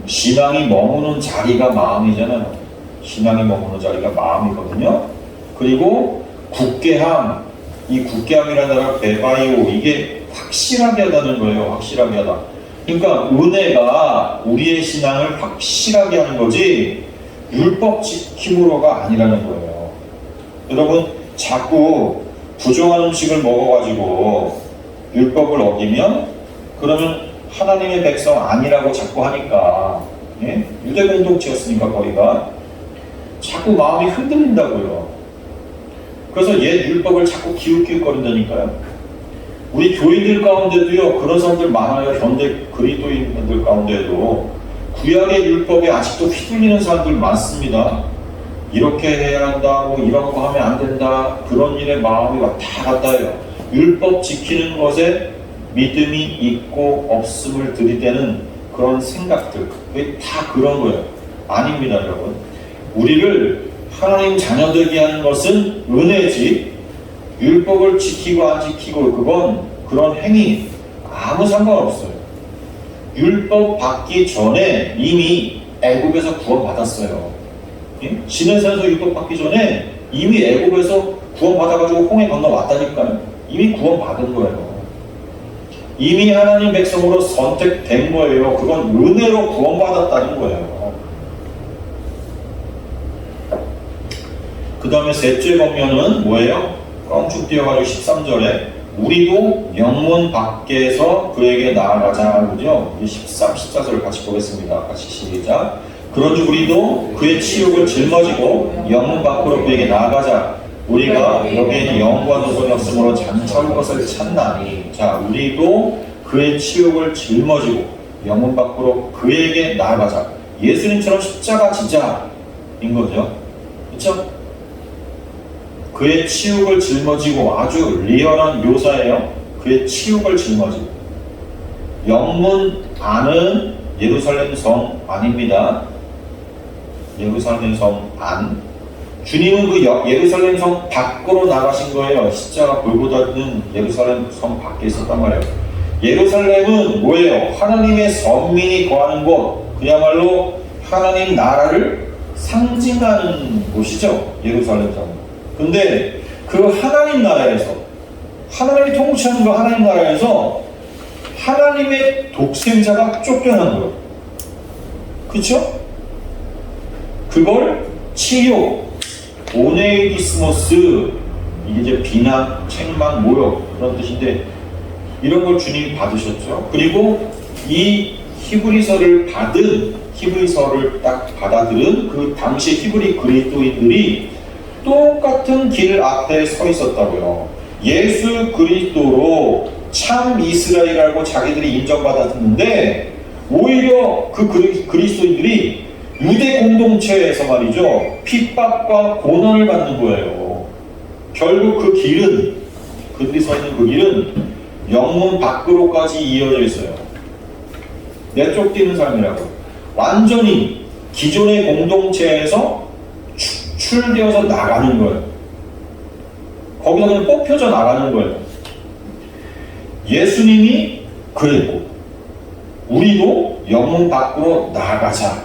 신앙이 머무는 자리가 마음이잖아요. 신앙이 머무는 자리가 마음이거든요. 그리고 굳게함 이 굳게함이라는 단어 베바이오 이게 확실하게 하다는 거예요. 확실하게 하다. 그러니까 은혜가 우리의 신앙을 확실하게 하는 거지 율법 지킴으로가 아니라는 거예요. 여러분 자꾸 부정한 음식을 먹어가지고 율법을 어기면 그러면 하나님의 백성 아니라고 자꾸 하니까 예? 유대 공동체였으니까 거기가 자꾸 마음이 흔들린다고요. 그래서 옛 율법을 자꾸 기웃기웃거린다니까요. 우리 교인들 가운데도요 그런 사람들 많아요. 현대 그리스도인들 가운데도 구약의 율법에 아직도 휘둘리는 사람들 많습니다. 이렇게 해야 한다, 뭐 이런 거 하면 안 된다, 그런 일에 마음이 왔다 갔다 해요. 율법 지키는 것에 믿음이 있고 없음을 들이대는 그런 생각들, 그게 다 그런 거예요. 아닙니다, 여러분. 우리를 하나님 자녀 되게 하는 것은 은혜지, 율법을 지키고 안 지키고 그건 그런 행위 아무 상관없어요. 율법 받기 전에 이미 애굽에서 구원받았어요. 예? 시내산에서 율법 받기 전에 이미 애굽에서 구원받아가지고 홍해 건너왔다니까요. 이미 구원받은 거예요. 이미 하나님 백성으로 선택된 거예요. 그건 은혜로 구원받았다는 거예요. 그 다음에 셋째 권면은 뭐예요? 껑충 띄어가지고 13절에 우리도 영문 밖에서 그에게 나아가자. 그죠? 13, 14절을 같이 보겠습니다. 같이 시작. 그런즉 우리도 그의 치욕을 짊어지고 영문 밖으로 그에게 나아가자. 우리가 여기에는 영과 노선이 없으므로 장차올 것을 찾나니. 자, 우리도 그의 치욕을 짊어지고 영문 밖으로 그에게 나아가자. 예수님처럼 십자가 지자인 거죠. 그렇죠? 그의 치욕을 짊어지고 아주 리얼한 묘사예요. 그의 치욕을 짊어지고. 영문 안은 예루살렘 성 아닙니다. 예루살렘 성 안. 주님은 그 예루살렘 성 밖으로 나가신 거예요. 십자가 골고다 있는 예루살렘 성 밖에 있었단 말이에요. 예루살렘은 뭐예요? 하나님의 선민이 거하는 곳. 그야말로 하나님 나라를 상징하는 곳이죠. 예루살렘 성. 근데 그 하나님 나라에서 하나님이 통치하는 그 하나님 나라에서 하나님의 독생자가 쫓겨난 거예요. 그쵸? 그걸 치욕, 오네이디스모스, 이게 이제 비난, 책망, 모욕 그런 뜻인데 이런 걸 주님이 받으셨죠. 그리고 이 히브리서를 딱 받아들은 그 당시 히브리 그리스도인들이 똑같은 길 앞에 서 있었다고요. 예수 그리스도로 참 이스라엘이라고 자기들이 인정받았는데 오히려 그 그리스도인들이 유대 공동체에서 말이죠. 핍박과 고난을 받는 거예요. 결국 그 길은 그들이 서 있는 그 길은 영문 밖으로까지 이어져 있어요. 내쫓기는 삶이라고. 완전히 기존의 공동체에서 출되어서 나가는 거예요. 거기서 그냥 뽑혀져 나가는 거예요. 예수님이 그랬고 우리도 영혼 밖으로 나가자.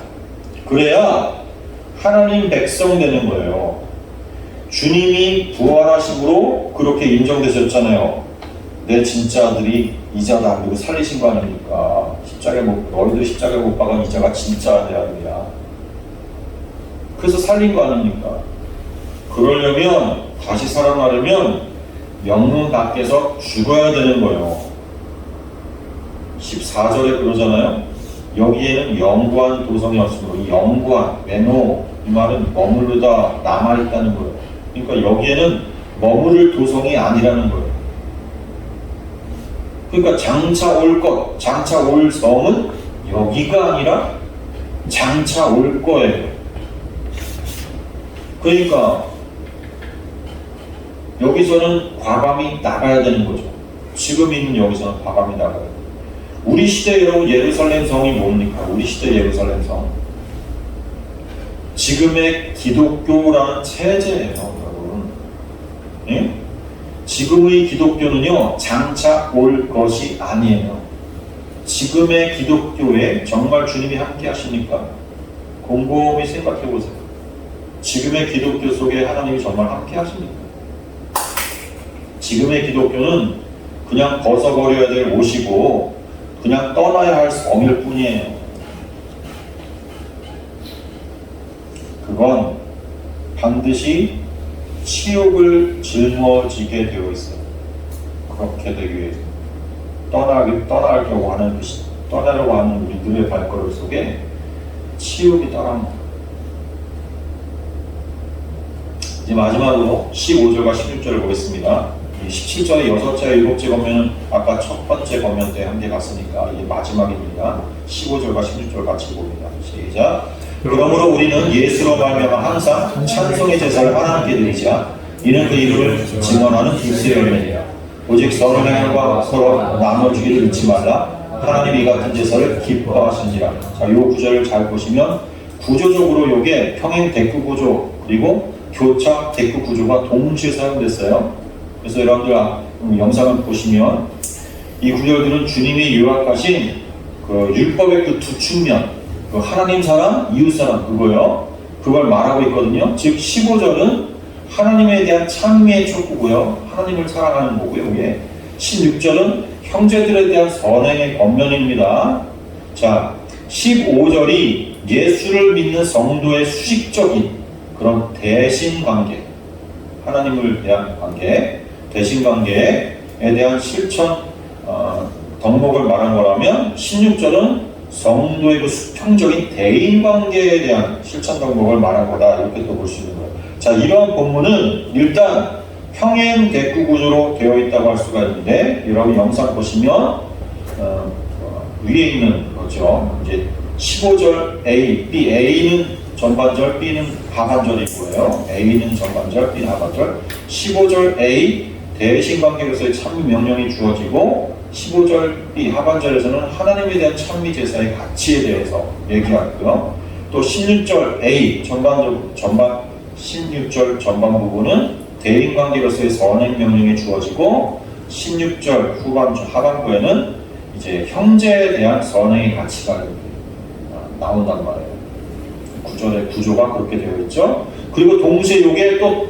그래야 하나님 백성 되는 거예요. 주님이 부활하심으로 그렇게 인정되셨잖아요. 내 진짜 아들이 이자다. 그리고 살리신 거 아닙니까? 너희들 십자가에 못 박은 이자가 진짜 내 아들이야. 그래서 살린 거 아닙니까? 그러려면, 다시 살아나려면 영혼 밖에서 죽어야 되는 거예요. 14절에 그러잖아요. 여기에는 영구한 도성이 없으므로, 이 영구한, 메노, 이 말은 머무르다 남아있다는 거예요. 그러니까 여기에는 머무를 도성이 아니라는 거예요. 그러니까 장차 올 것, 장차 올 성은 여기가 아니라 장차 올 거예요. 그러니까 여기서는 과감히 나가야 되는 거죠. 지금 있는 여기서는 과감히 나가야 돼요. 우리 시대 여러분 예루살렘 성이 뭡니까? 우리 시대 예루살렘 성. 지금의 기독교라는 체제예요, 여러분. 예? 지금의 기독교는요, 장차 올 것이 아니에요. 지금의 기독교에 정말 주님이 함께 하십니까? 곰곰이 생각해 보세요. 지금의 기독교 속에 하나님이 정말 함께 하십니까? 지금의 기독교는 그냥 벗어버려야 될 옷이고 그냥 떠나야 할 성일 뿐이에요. 그건 반드시 치욕을 짊어지게 되어 있어요. 그렇게 되기 위해서 떠나려고 하는 우리들의 발걸음 속에 치욕이 따라옵니다. 이제 마지막으로 15절과 16절을 보겠습니다. 17절에 6째, 7째 권면은 아까 첫 번째 권면 때 함께 갔으니까 이게 마지막입니다. 15절과 16절 같이 봅니다. 시작. 그러므로 우리는 예수로 말미암아 항상 찬송의 제사를 하나님께 드리자. 이는 그 이름을 증언하는 입술의 열매니라. 오직 서로 행함과 서로 나눠주기를 잊지 말라. 하나님이 이 같은 제사를 기뻐하시니라. 자, 이 구절을 잘 보시면 구조적으로 이게 평행 대구 구조 그리고 교차 대구 구조가 동시에 사용됐어요. 그래서 여러분들 영상을 보시면 이 구절들은 주님이 요약하신 그 율법의 그 두 측면, 그 하나님 사랑, 이웃 사랑 그거요. 그걸 말하고 있거든요. 즉 15절은 하나님에 대한 찬미의 촉구고요. 하나님을 사랑하는 거고요. 이게 16절은 형제들에 대한 선행의 권면입니다. 자, 15절이 예수를 믿는 성도의 수식적인 그런 대신 관계, 하나님을 대한 관계, 대신 관계에 대한 실천 덕목을 말한 거라면 16절은 성도의 그 수평적인 대인 관계에 대한 실천 덕목을 말한 거다. 이렇게 또 볼 수 있는 거예요. 자, 이런 본문은 일단 평행 대구 구조로 되어 있다고 할 수가 있는데 여러분 영상 보시면 위에 있는 거죠. 이제 15절 A, B, A는 전반절, B는 하반절이고요. A는 전반절, B는 하반절. 15절 A 대신 관계로서의 찬미 명령이 주어지고 15절 B 하반절에서는 하나님에 대한 찬미 제사의 가치에 대해서 얘기하고요. 또 16절 A 16절 전반 부분은 대인 관계로서의 선행 명령이 주어지고 16절 하반부에는 이제 형제에 대한 선행의 가치가 나온단 말이에요. 구절의 구조가 그렇게 되어 있죠. 그리고 동시에 이게 또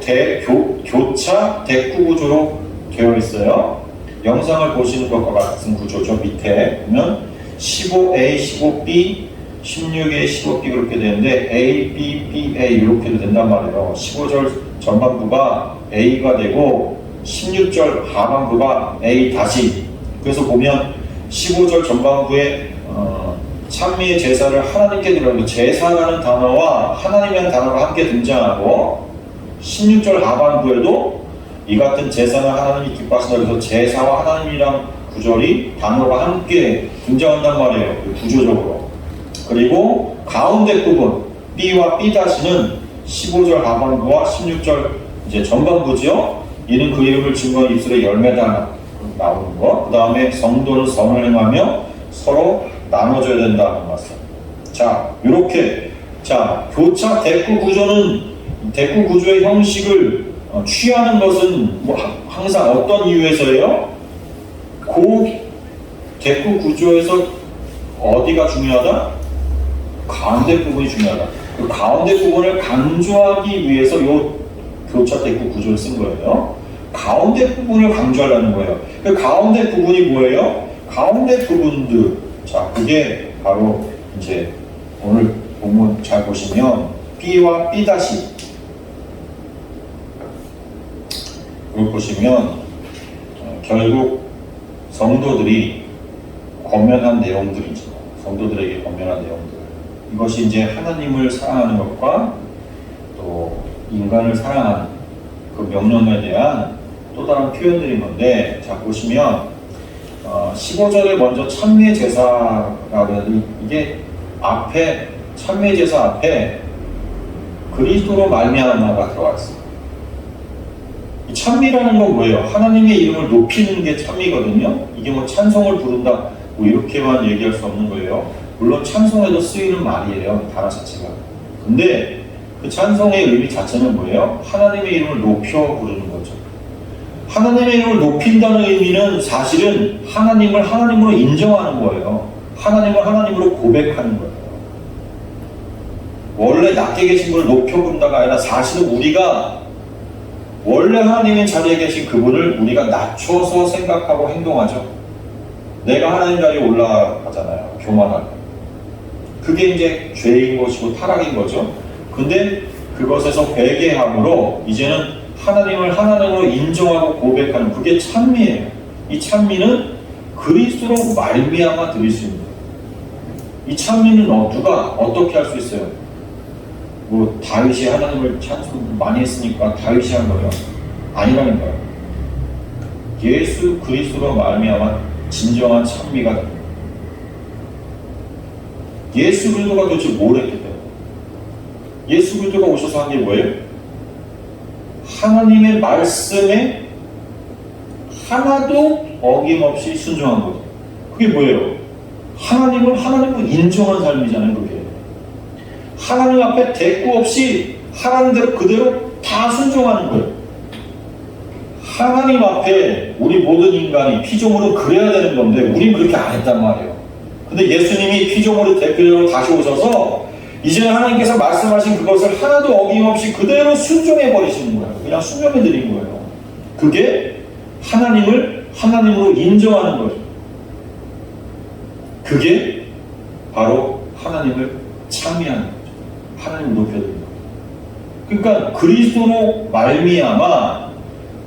교차 대구 구조로 되어 있어요. 영상을 보시는 것과 같은 구조죠. 밑에 보면 15A, 15B, 16A, 15B 그렇게 되는데 A, B, B, A 이렇게도 된단 말이에요. 15절 전반부가 A가 되고 16절 하반부가 A 다시. 그래서 보면 15절 전반부에 찬미의 제사를 하나님께 드리는 제사라는 단어와 하나님이라는 단어가 함께 등장하고 16절 하반부에도 이 같은 제사는 하나님이 기뻐하신다. 그래서 제사와 하나님이란 구절이 단어가 함께 등장한단 말이에요. 구조적으로. 그리고 가운데 부분 B와 B-는 15절 하반부와 16절 이제 전반부죠. 이는 그 이름을 증거하는 입술의 열매다 나오는 거. 그 다음에 성도는 선을 행하며 서로 나눠줘야 된다는 말씀. 자, 이렇게 교차 대구 구조는 대구 구조의 형식을 취하는 것은 뭐 항상 어떤 이유에서예요? 대꾸 구조에서 어디가 중요하다? 가운데 부분이 중요하다. 그 가운데 부분을 강조하기 위해서 이 교차 대꾸 구조를 쓴 거예요. 가운데 부분을 강조하려는 거예요. 그 가운데 부분이 뭐예요? 가운데 부분들. 자, 그게 바로 이제 오늘 본문 잘 보시면 B와 B 다시 이걸 보시면 결국 성도들이 권면한 내용들이죠. 성도들에게 권면한 내용들. 이것이 이제 하나님을 사랑하는 것과 또 인간을 사랑하는 그 명령에 대한 또 다른 표현들인 건데, 자 보시면 15절에 먼저 찬미의 제사라고 이게 앞에 찬미의 제사 앞에 그리스도로 말미암아가 들어가 있어요. 이 찬미라는 건 뭐예요? 하나님의 이름을 높이는 게 찬미거든요. 이게 뭐 찬송을 부른다 뭐 이렇게만 얘기할 수 없는 거예요. 물론 찬송에도 쓰이는 말이에요, 단어 자체가. 근데 그 찬송의 의미 자체는 뭐예요? 하나님의 이름을 높여 부르는 거죠. 하나님의 이름을 높인다는 의미는 사실은 하나님을 하나님으로 인정하는 거예요. 하나님을 하나님으로 고백하는 거예요. 원래 낮게 계신 분을 높여 부른다가 아니라 사실은 우리가 원래 하나님의 자리에 계신 그분을 우리가 낮춰서 생각하고 행동하죠. 내가 하나님 자리에 올라가잖아요. 교만하게. 그게 이제 죄인 것이고 타락인 거죠. 근데 그것에서 회개함으로 이제는 하나님을 하나님으로 인정하고 고백하는 그게 찬미예요. 이 찬미는 그리스도로 말미암아 드릴 수 있는 거예요. 이 찬미는 누가 어떻게 할 수 있어요? 뭐 다윗이 하나님을 찬송 많이 했으니까 다윗이 한 거예요? 아니라니까요. 예수 그리스도로 말미암아 진정한 찬미가 됩니다. 예수 그리스도가 도대체 뭘 했기 때문에? 예수 그리스도가 오셔서 한 게 뭐예요? 하나님의 말씀에 하나도 어김없이 순종한 거죠. 그게 뭐예요? 하나님을 하나님으로 인정한 삶이잖아요. 그게 하나님 앞에 대꾸 없이 하나님대로 그대로 다 순종하는 거예요. 하나님 앞에 우리 모든 인간이 피조물은 그래야 되는 건데 우린 그렇게 안 했단 말이에요. 근데 예수님이 피조물의 대표적으로 다시 오셔서 이제 하나님께서 말씀하신 그것을 하나도 어김없이 그대로 순종해 버리시는 거예요. 그냥 순종해 드린 거예요. 그게 하나님을 하나님으로 인정하는 거죠. 그게 바로 하나님을 찬미하는 거죠. 하나님을 높여드리는 거죠. 그러니까 그리스도로 말미암아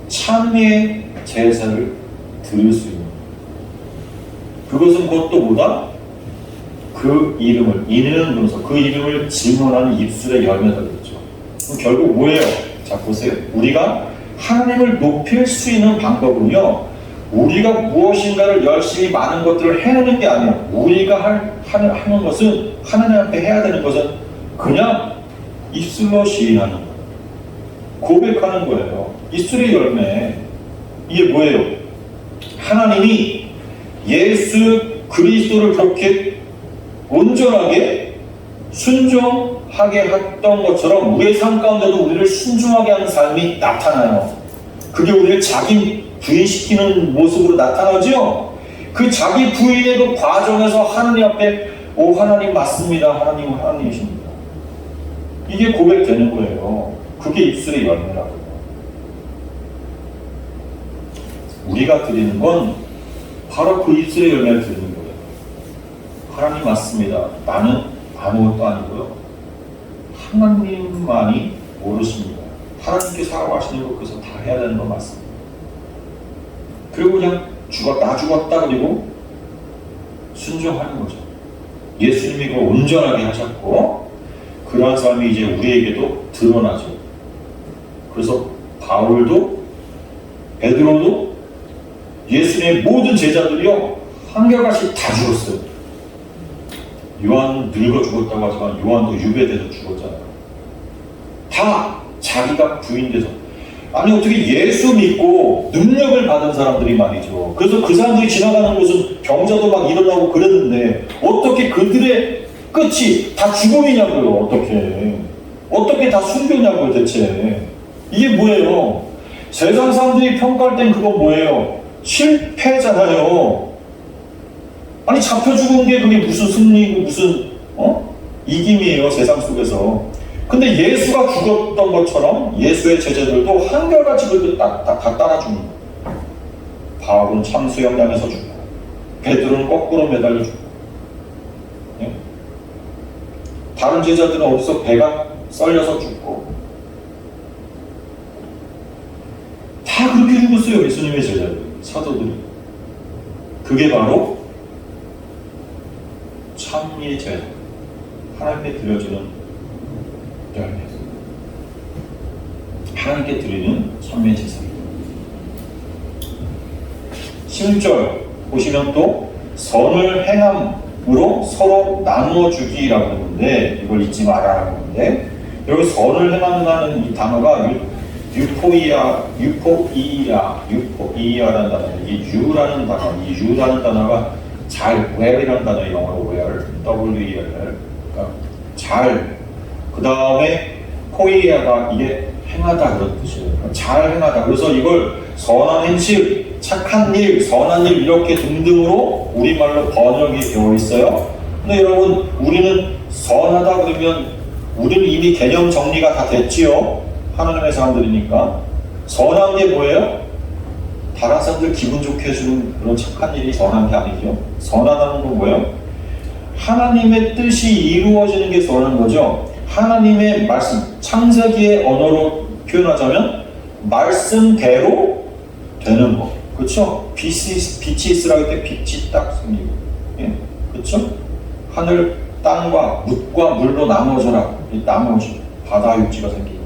찬미의 제사를 드릴 수 있는 거예요. 그것은 그것도 뭐다? 그 이름을, 인내는 분서 그 이름을 증언하는 입술의 열매가 되겠죠. 그럼 결국 뭐예요? 자 보세요. 우리가 하나님을 높일 수 있는 방법은요, 우리가 무엇인가를 열심히 많은 것들을 해내는 게 아니에요. 우리가 하는 것은, 하나님 앞에 해야 되는 것은 그냥 입술로 시인하는 거예요. 고백하는 거예요. 입술의 열매. 이게 뭐예요? 하나님이 예수 그리스도를 그렇게 온전하게 순종하게 했던 것처럼 우리의 삶 가운데도 우리를 순종하게 하는 삶이 나타나요. 그게 우리를 자기 부인시키는 모습으로 나타나죠. 그 자기 부인의 그 과정에서 하나님 앞에 오 하나님 맞습니다. 하나님은 하나님이십니다. 이게 고백되는 거예요. 그게 입술의 열매라고요. 우리가 드리는 건 바로 그 입술의 열매를 드리는 거예요. 하나님 맞습니다. 나는 아무것도 아니고요. 하나님만이 모르십니다. 하나님께서 하라고 하시는 것 그래서 다 해야 되는 건 맞습니다. 그리고 그냥 나 죽었다 그리고 순종하는 거죠. 예수님이 그걸 온전하게 하셨고 그러한 삶이 이제 우리에게도 드러나죠. 그래서 바울도 베드로도 예수님의 모든 제자들이요 한결같이 다 죽었어요. 요한은 늙어 죽었다고 하지만 요한도 유배돼서 죽었잖아요. 다 자기가 부인돼서. 아니 어떻게 예수 믿고 능력을 받은 사람들이 말이죠. 그래서 그 사람들이 지나가는 곳은 병자도 막 일어나고 그랬는데 어떻게 그들의 끝이 다 죽음이냐고요. 어떻게 다 순교냐고요 대체. 이게 뭐예요? 세상 사람들이 평가할 땐 그건 뭐예요? 실패잖아요. 아니 잡혀 죽은 게 그게 무슨 승리고 무슨 이김이에요, 세상 속에서. 근데 예수가 죽었던 것처럼 예수의 제자들도 한결같이 그렇게 다 따라줍니다. 바울은 참수형당에서 죽고 베드로는 거꾸로 매달려 죽고, 예? 다른 제자들은 어디서 배가 썰려서 죽고 다 그렇게 죽었어요. 예수님의 제자들, 사도들이. 그게 바로 참미의 제자, 하나님께 드려주는 열매입니다. 하나님께 드리는 참미의 제사입니다. 16절 보시면 또 선을 행함으로 서로 나누어 주기라고 했는데, 이걸 잊지 말아라고 했는데, 여기 선을 행한다는 이 단어가 유포이야라는 단어, 이게 유라는 단어, 이 유라는 단어가 잘, well이라는 단어, 영어로 well, W-E-L, 그러니까 잘, 그 다음에 포이야가 이게 행하다 그런 뜻이에요. 잘 행하다. 그래서 이걸 선한 행실, 착한 일, 선한 일 이렇게 등등으로 우리말로 번역이 되어 있어요. 근데 여러분, 우리는 선하다 그러면 우리는 이미 개념 정리가 다 됐지요. 하나님의 사람들이니까. 선한 게 뭐예요? 다른 사람들 기분 좋게 해주는 그런 착한 일이 선한 게 아니죠. 선하다는 건 뭐예요? 하나님의 뜻이 이루어지는 게 선한 거죠. 하나님의 말씀, 창세기의 언어로 표현하자면 말씀대로 되는 거. 그렇죠? 빛이 있으라고 할 때 빛이 딱 생기고, 예? 그렇죠? 하늘, 땅과 묻과 물로 나누어져라. 나누어져. 바다 육지가 생기고.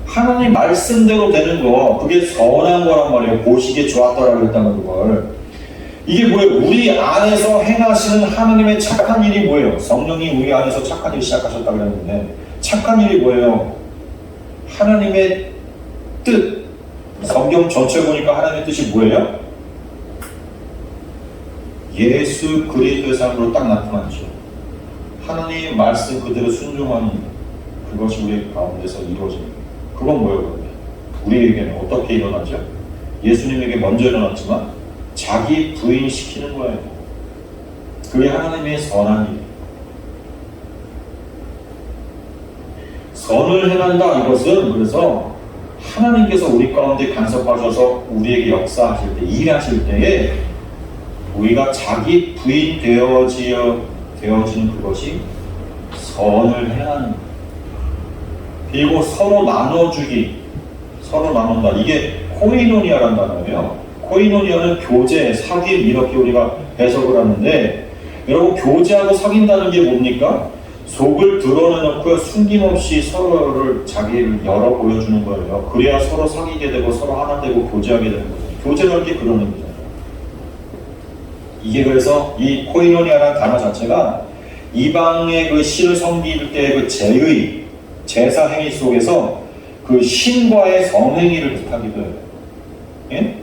하나님 말씀대로 되는 거, 그게 선한 거란 말이에요. 보시기에 좋았더라 그랬다는 그걸. 이게 뭐예요? 우리 안에서 행하시는 하나님의 착한 일이 뭐예요? 성령이 우리 안에서 착한 일 시작하셨다 그랬는데, 착한 일이 뭐예요? 하나님의 뜻. 성경 전체 보니까 하나님의 뜻이 뭐예요? 예수 그리스도의 삶으로 딱 나타났죠. 하나님의 말씀 그대로 순종하는 그것이 우리 가운데서 이루어집니다. 그건 뭐예요? 그러면? 우리에게는 어떻게 일어나죠? 예수님에게 먼저 일어났지만 자기 부인시키는 거예요. 그게 하나님의 선한 일. 선을 행한다, 이것은 그래서 하나님께서 우리 가운데 간섭하셔서 우리에게 역사하실 때, 일하실 때에 우리가 자기 부인 되어지는 그것이 선을 행하는 것. 그리고 서로 나눠주기, 서로 나눈다. 이게 코이노니아라는 단어예요. 코이노니아는 교제, 사귐 이렇게 우리가 해석을 하는데, 여러분 교제하고 사귄다는 게 뭡니까? 속을 드러내놓고 숨김없이 서로를 자기를 열어 보여주는 거예요. 그래야 서로 사귀게 되고 서로 하나 되고 교제하게 되는 거예요. 교제라는 게 그런 의미잖아요. 이게 그래서 이 코이노니아라는 단어 자체가 이방의 그 신을 섬길 때 그 제사 행위 속에서 그 신과의 성행위를 뜻하기도 해요. 예?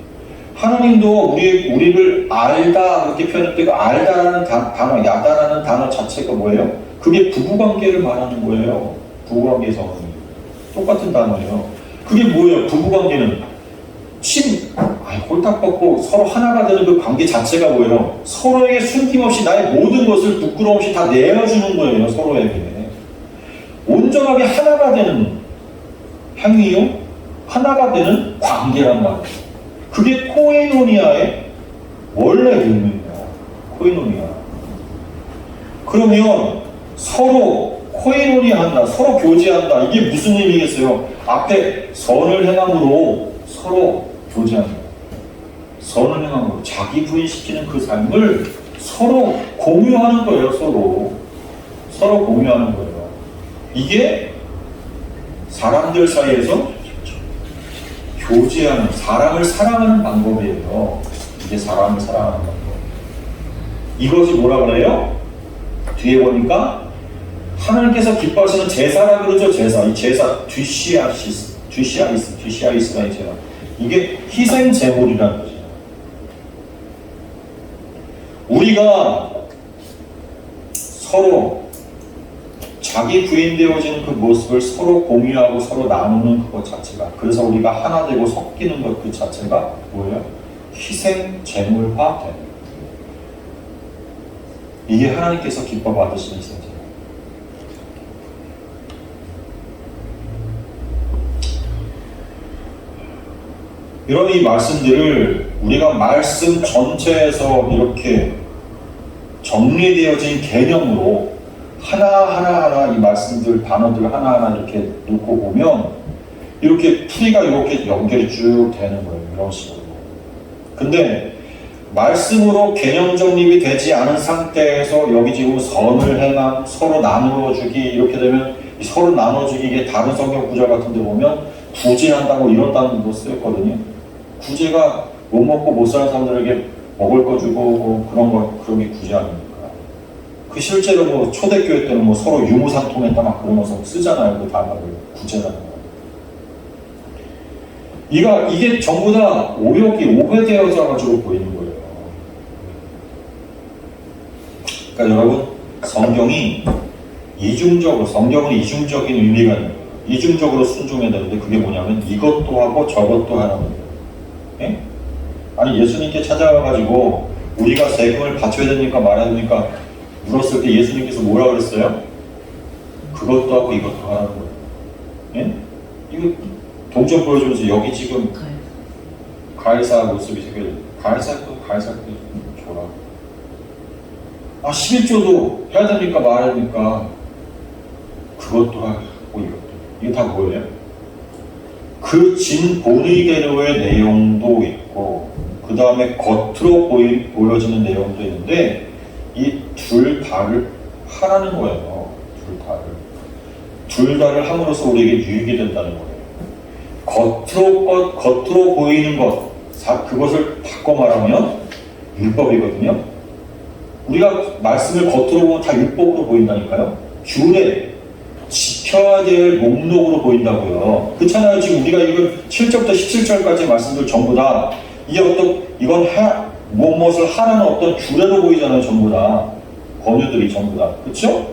하나님도 우리를 알다 그렇게 표현할 때 그 알다라는 단어, 야다라는 단어 자체가 뭐예요? 그게 부부관계를 말하는 거예요. 부부관계의 성행위. 똑같은 단어예요. 그게 뭐예요? 부부관계는 홀딱 벗고 서로 하나가 되는 그 관계 자체가 뭐예요? 서로에게 숨김없이 나의 모든 것을 부끄러움 없이 다 내어주는 거예요. 서로에게. 온전하게 하나가 되는 행위요. 하나가 되는 관계란 말이에요. 그게 코이노니아의 원래 의미예요. 코이노니아. 그러면 서로 코이노니아한다, 서로 교제한다. 이게 무슨 의미겠어요? 앞에 선을 행함으로 서로 교제한다. 선을 행함으로 자기 부인시키는 그 삶을 서로 공유하는 거예요. 서로 공유하는 거예요. 이게 사람들 사이에서 교제하는, 사람을 사랑하는 방법이에요. 이게 사람을 사랑하는 방법. 이것이 뭐라 그래요? 뒤에 보니까 하나님께서 기뻐하시는 제사라 그러죠. 제사. 이 제사 뒤시아리스가 이 제사. 이게 희생 제물이라는 거죠. 우리가 서로 자기 부인되어지는 그 모습을 서로 공유하고 서로 나누는 그것 자체가, 그래서 우리가 하나 되고 섞이는 것 그 자체가 뭐예요? 희생 제물화 되는 거예요. 이게 하나님께서 기뻐 받으시는 희생제물. 이런 이 말씀들을 우리가 말씀 전체에서 이렇게 정리되어진 개념으로 하나하나 이 말씀들, 단어들 하나하나 이렇게 놓고 보면 이렇게 풀이가 이렇게 연결이 쭉 되는 거예요. 이런 식으로. 근데 말씀으로 개념 정립이 되지 않은 상태에서 여기 지금 선을 행함, 서로 나누어주기 이렇게 되면 서로 나눠주기, 이게 다른 성경 구절 같은 데 보면 구제한다고 이런 단어도 쓰였거든요. 구제가 못 먹고 못 사는 사람들에게 먹을 거 주고 뭐 그런 게 구제 아닙니까? 그 실제로 뭐 초대교회 때는 뭐 서로 유무상통했다 막 그러면서 쓰잖아요. 그 단어를 구제라는 거. 이게 전부 다 오해되어져 가지고 보이는 거예요. 그러니까 여러분, 성경은 이중적인 의미가 있는 거예요. 이중적으로 순종해야 되는데 그게 뭐냐면 이것도 하고 저것도 하는 거예요. 예? 아니 예수님께 찾아와가지고 우리가 세금을 바쳐야 되니까 말아야 되니까 물었을 때 예수님께서 뭐라 그랬어요? 그것도 하고 이것도 하는 거예요. 예? 이거 동점 보여주면서 여기 지금 가이사 모습이 되게 가이사 줘라. 11조도 해야 되니까 말아야 되니까 그것도 하고 이것도. 이게 다 뭐예요? 그 진본의대로의 내용도 있고 그 다음에 겉으로 보여지는 내용도 있는데 이 둘 다를 하라는 거예요. 둘 다를 함으로써 우리에게 유익이 된다는 거예요. 겉으로 보이는 것, 그것을 바꿔 말하면 율법이거든요. 우리가 말씀을 겉으로 보면 다 율법으로 보인다니까요. 규례, 지켜야 될 목록으로 보인다고요. 그렇잖아요. 지금 우리가 읽은 7절부터 17절까지 말씀들 전부 다 이건 무엇을 하라는 어떤 규례로 보이잖아요. 전부 다. 권유들이 전부 다. 그렇죠?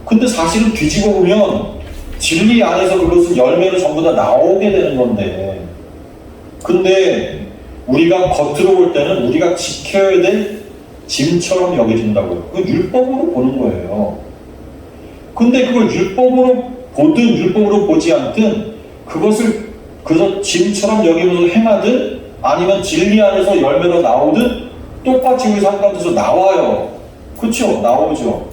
근데 사실은 뒤집어 보면 진리 안에서 그것은 열매로 전부 다 나오게 되는 건데, 근데 우리가 겉으로 볼 때는 우리가 지켜야 될 짐처럼 여겨진다고요. 그건 율법으로 보는 거예요. 근데 그걸 율법으로 보든 율법으로 보지 않든 그것을 그래서 짐처럼 여기면서 행하든 아니면 진리 안에서 열매로 나오든 똑같이 우리 삶 가운데서 나와요. 그렇죠? 나오죠.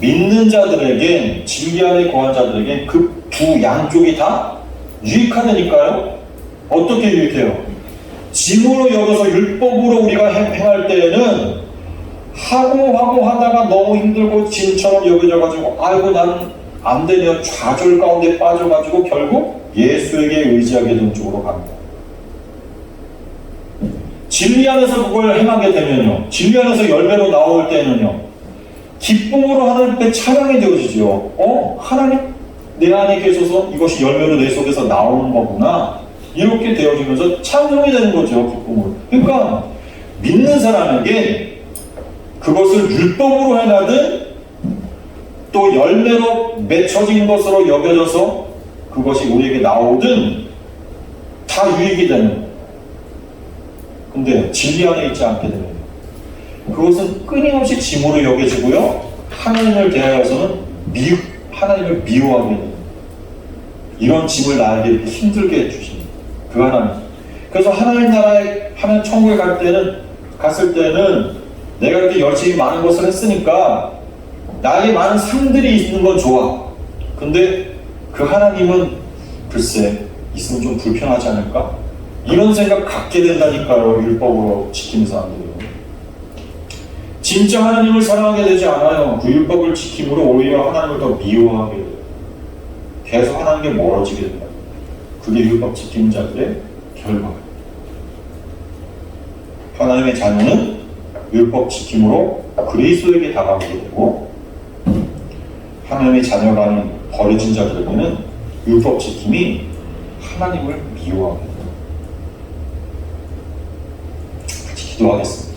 믿는 자들에게, 진리 안에 거한 자들에게 그 두 양쪽이 다 유익하다니까요. 어떻게 유익해요? 짐으로 여겨서 율법으로 우리가 행할 때에는 하고 하다가 너무 힘들고 짐처럼 여겨져가지고 아이고 난 안 되면 좌절 가운데 빠져가지고 결국 예수에게 의지하게 되는 쪽으로 갑니다. 진리 안에서 그걸 행하게 되면요, 진리 안에서 열매로 나올 때는요, 기쁨으로 하나님께 찬양이 되어지죠. 하나님 내 안에 계셔서 이것이 열매로 내 속에서 나오는 거구나, 이렇게 되어지면서 찬양이 되는 거죠. 기쁨으로. 그러니까 믿는 사람에게 그것을 율법으로 행하든 또 열매로 맺혀진 것으로 여겨져서 그것이 우리에게 나오든 다 유익이 되는 거예요. 근데 진리 안에 있지 않게 되면 그것은 끊임없이 짐으로 여겨지고요, 하나님을 대하여서는 하나님을 미워하게 됩니다. 이런 짐을 나에게 이렇게 힘들게 해주십니다. 그 하나님. 그래서 하나님 나라에, 하나님 천국에 갔을 때는 내가 이렇게 열심히 많은 것을 했으니까 나에게 많은 상들이 있는 건 좋아. 근데 그 하나님은 글쎄 있으면 좀 불편하지 않을까? 이런 생각 갖게 된다니까요. 율법으로 지키는 사람들이. 진짜 하나님을 사랑하게 되지 않아요. 그 율법을 지킴으로 오히려 하나님을 더 미워하게 돼요. 계속 하나님께 멀어지게 된다. 그게 율법 지키는 자들의 결과예요. 하나님의 자녀는 율법 지킴으로 그리스도에게 다가가게 되고, 하나님의 자녀가 아닌 버려진 자들에게는 율법 지킴이 하나님을 미워하게 됩니다. 같이 기도하겠습니다.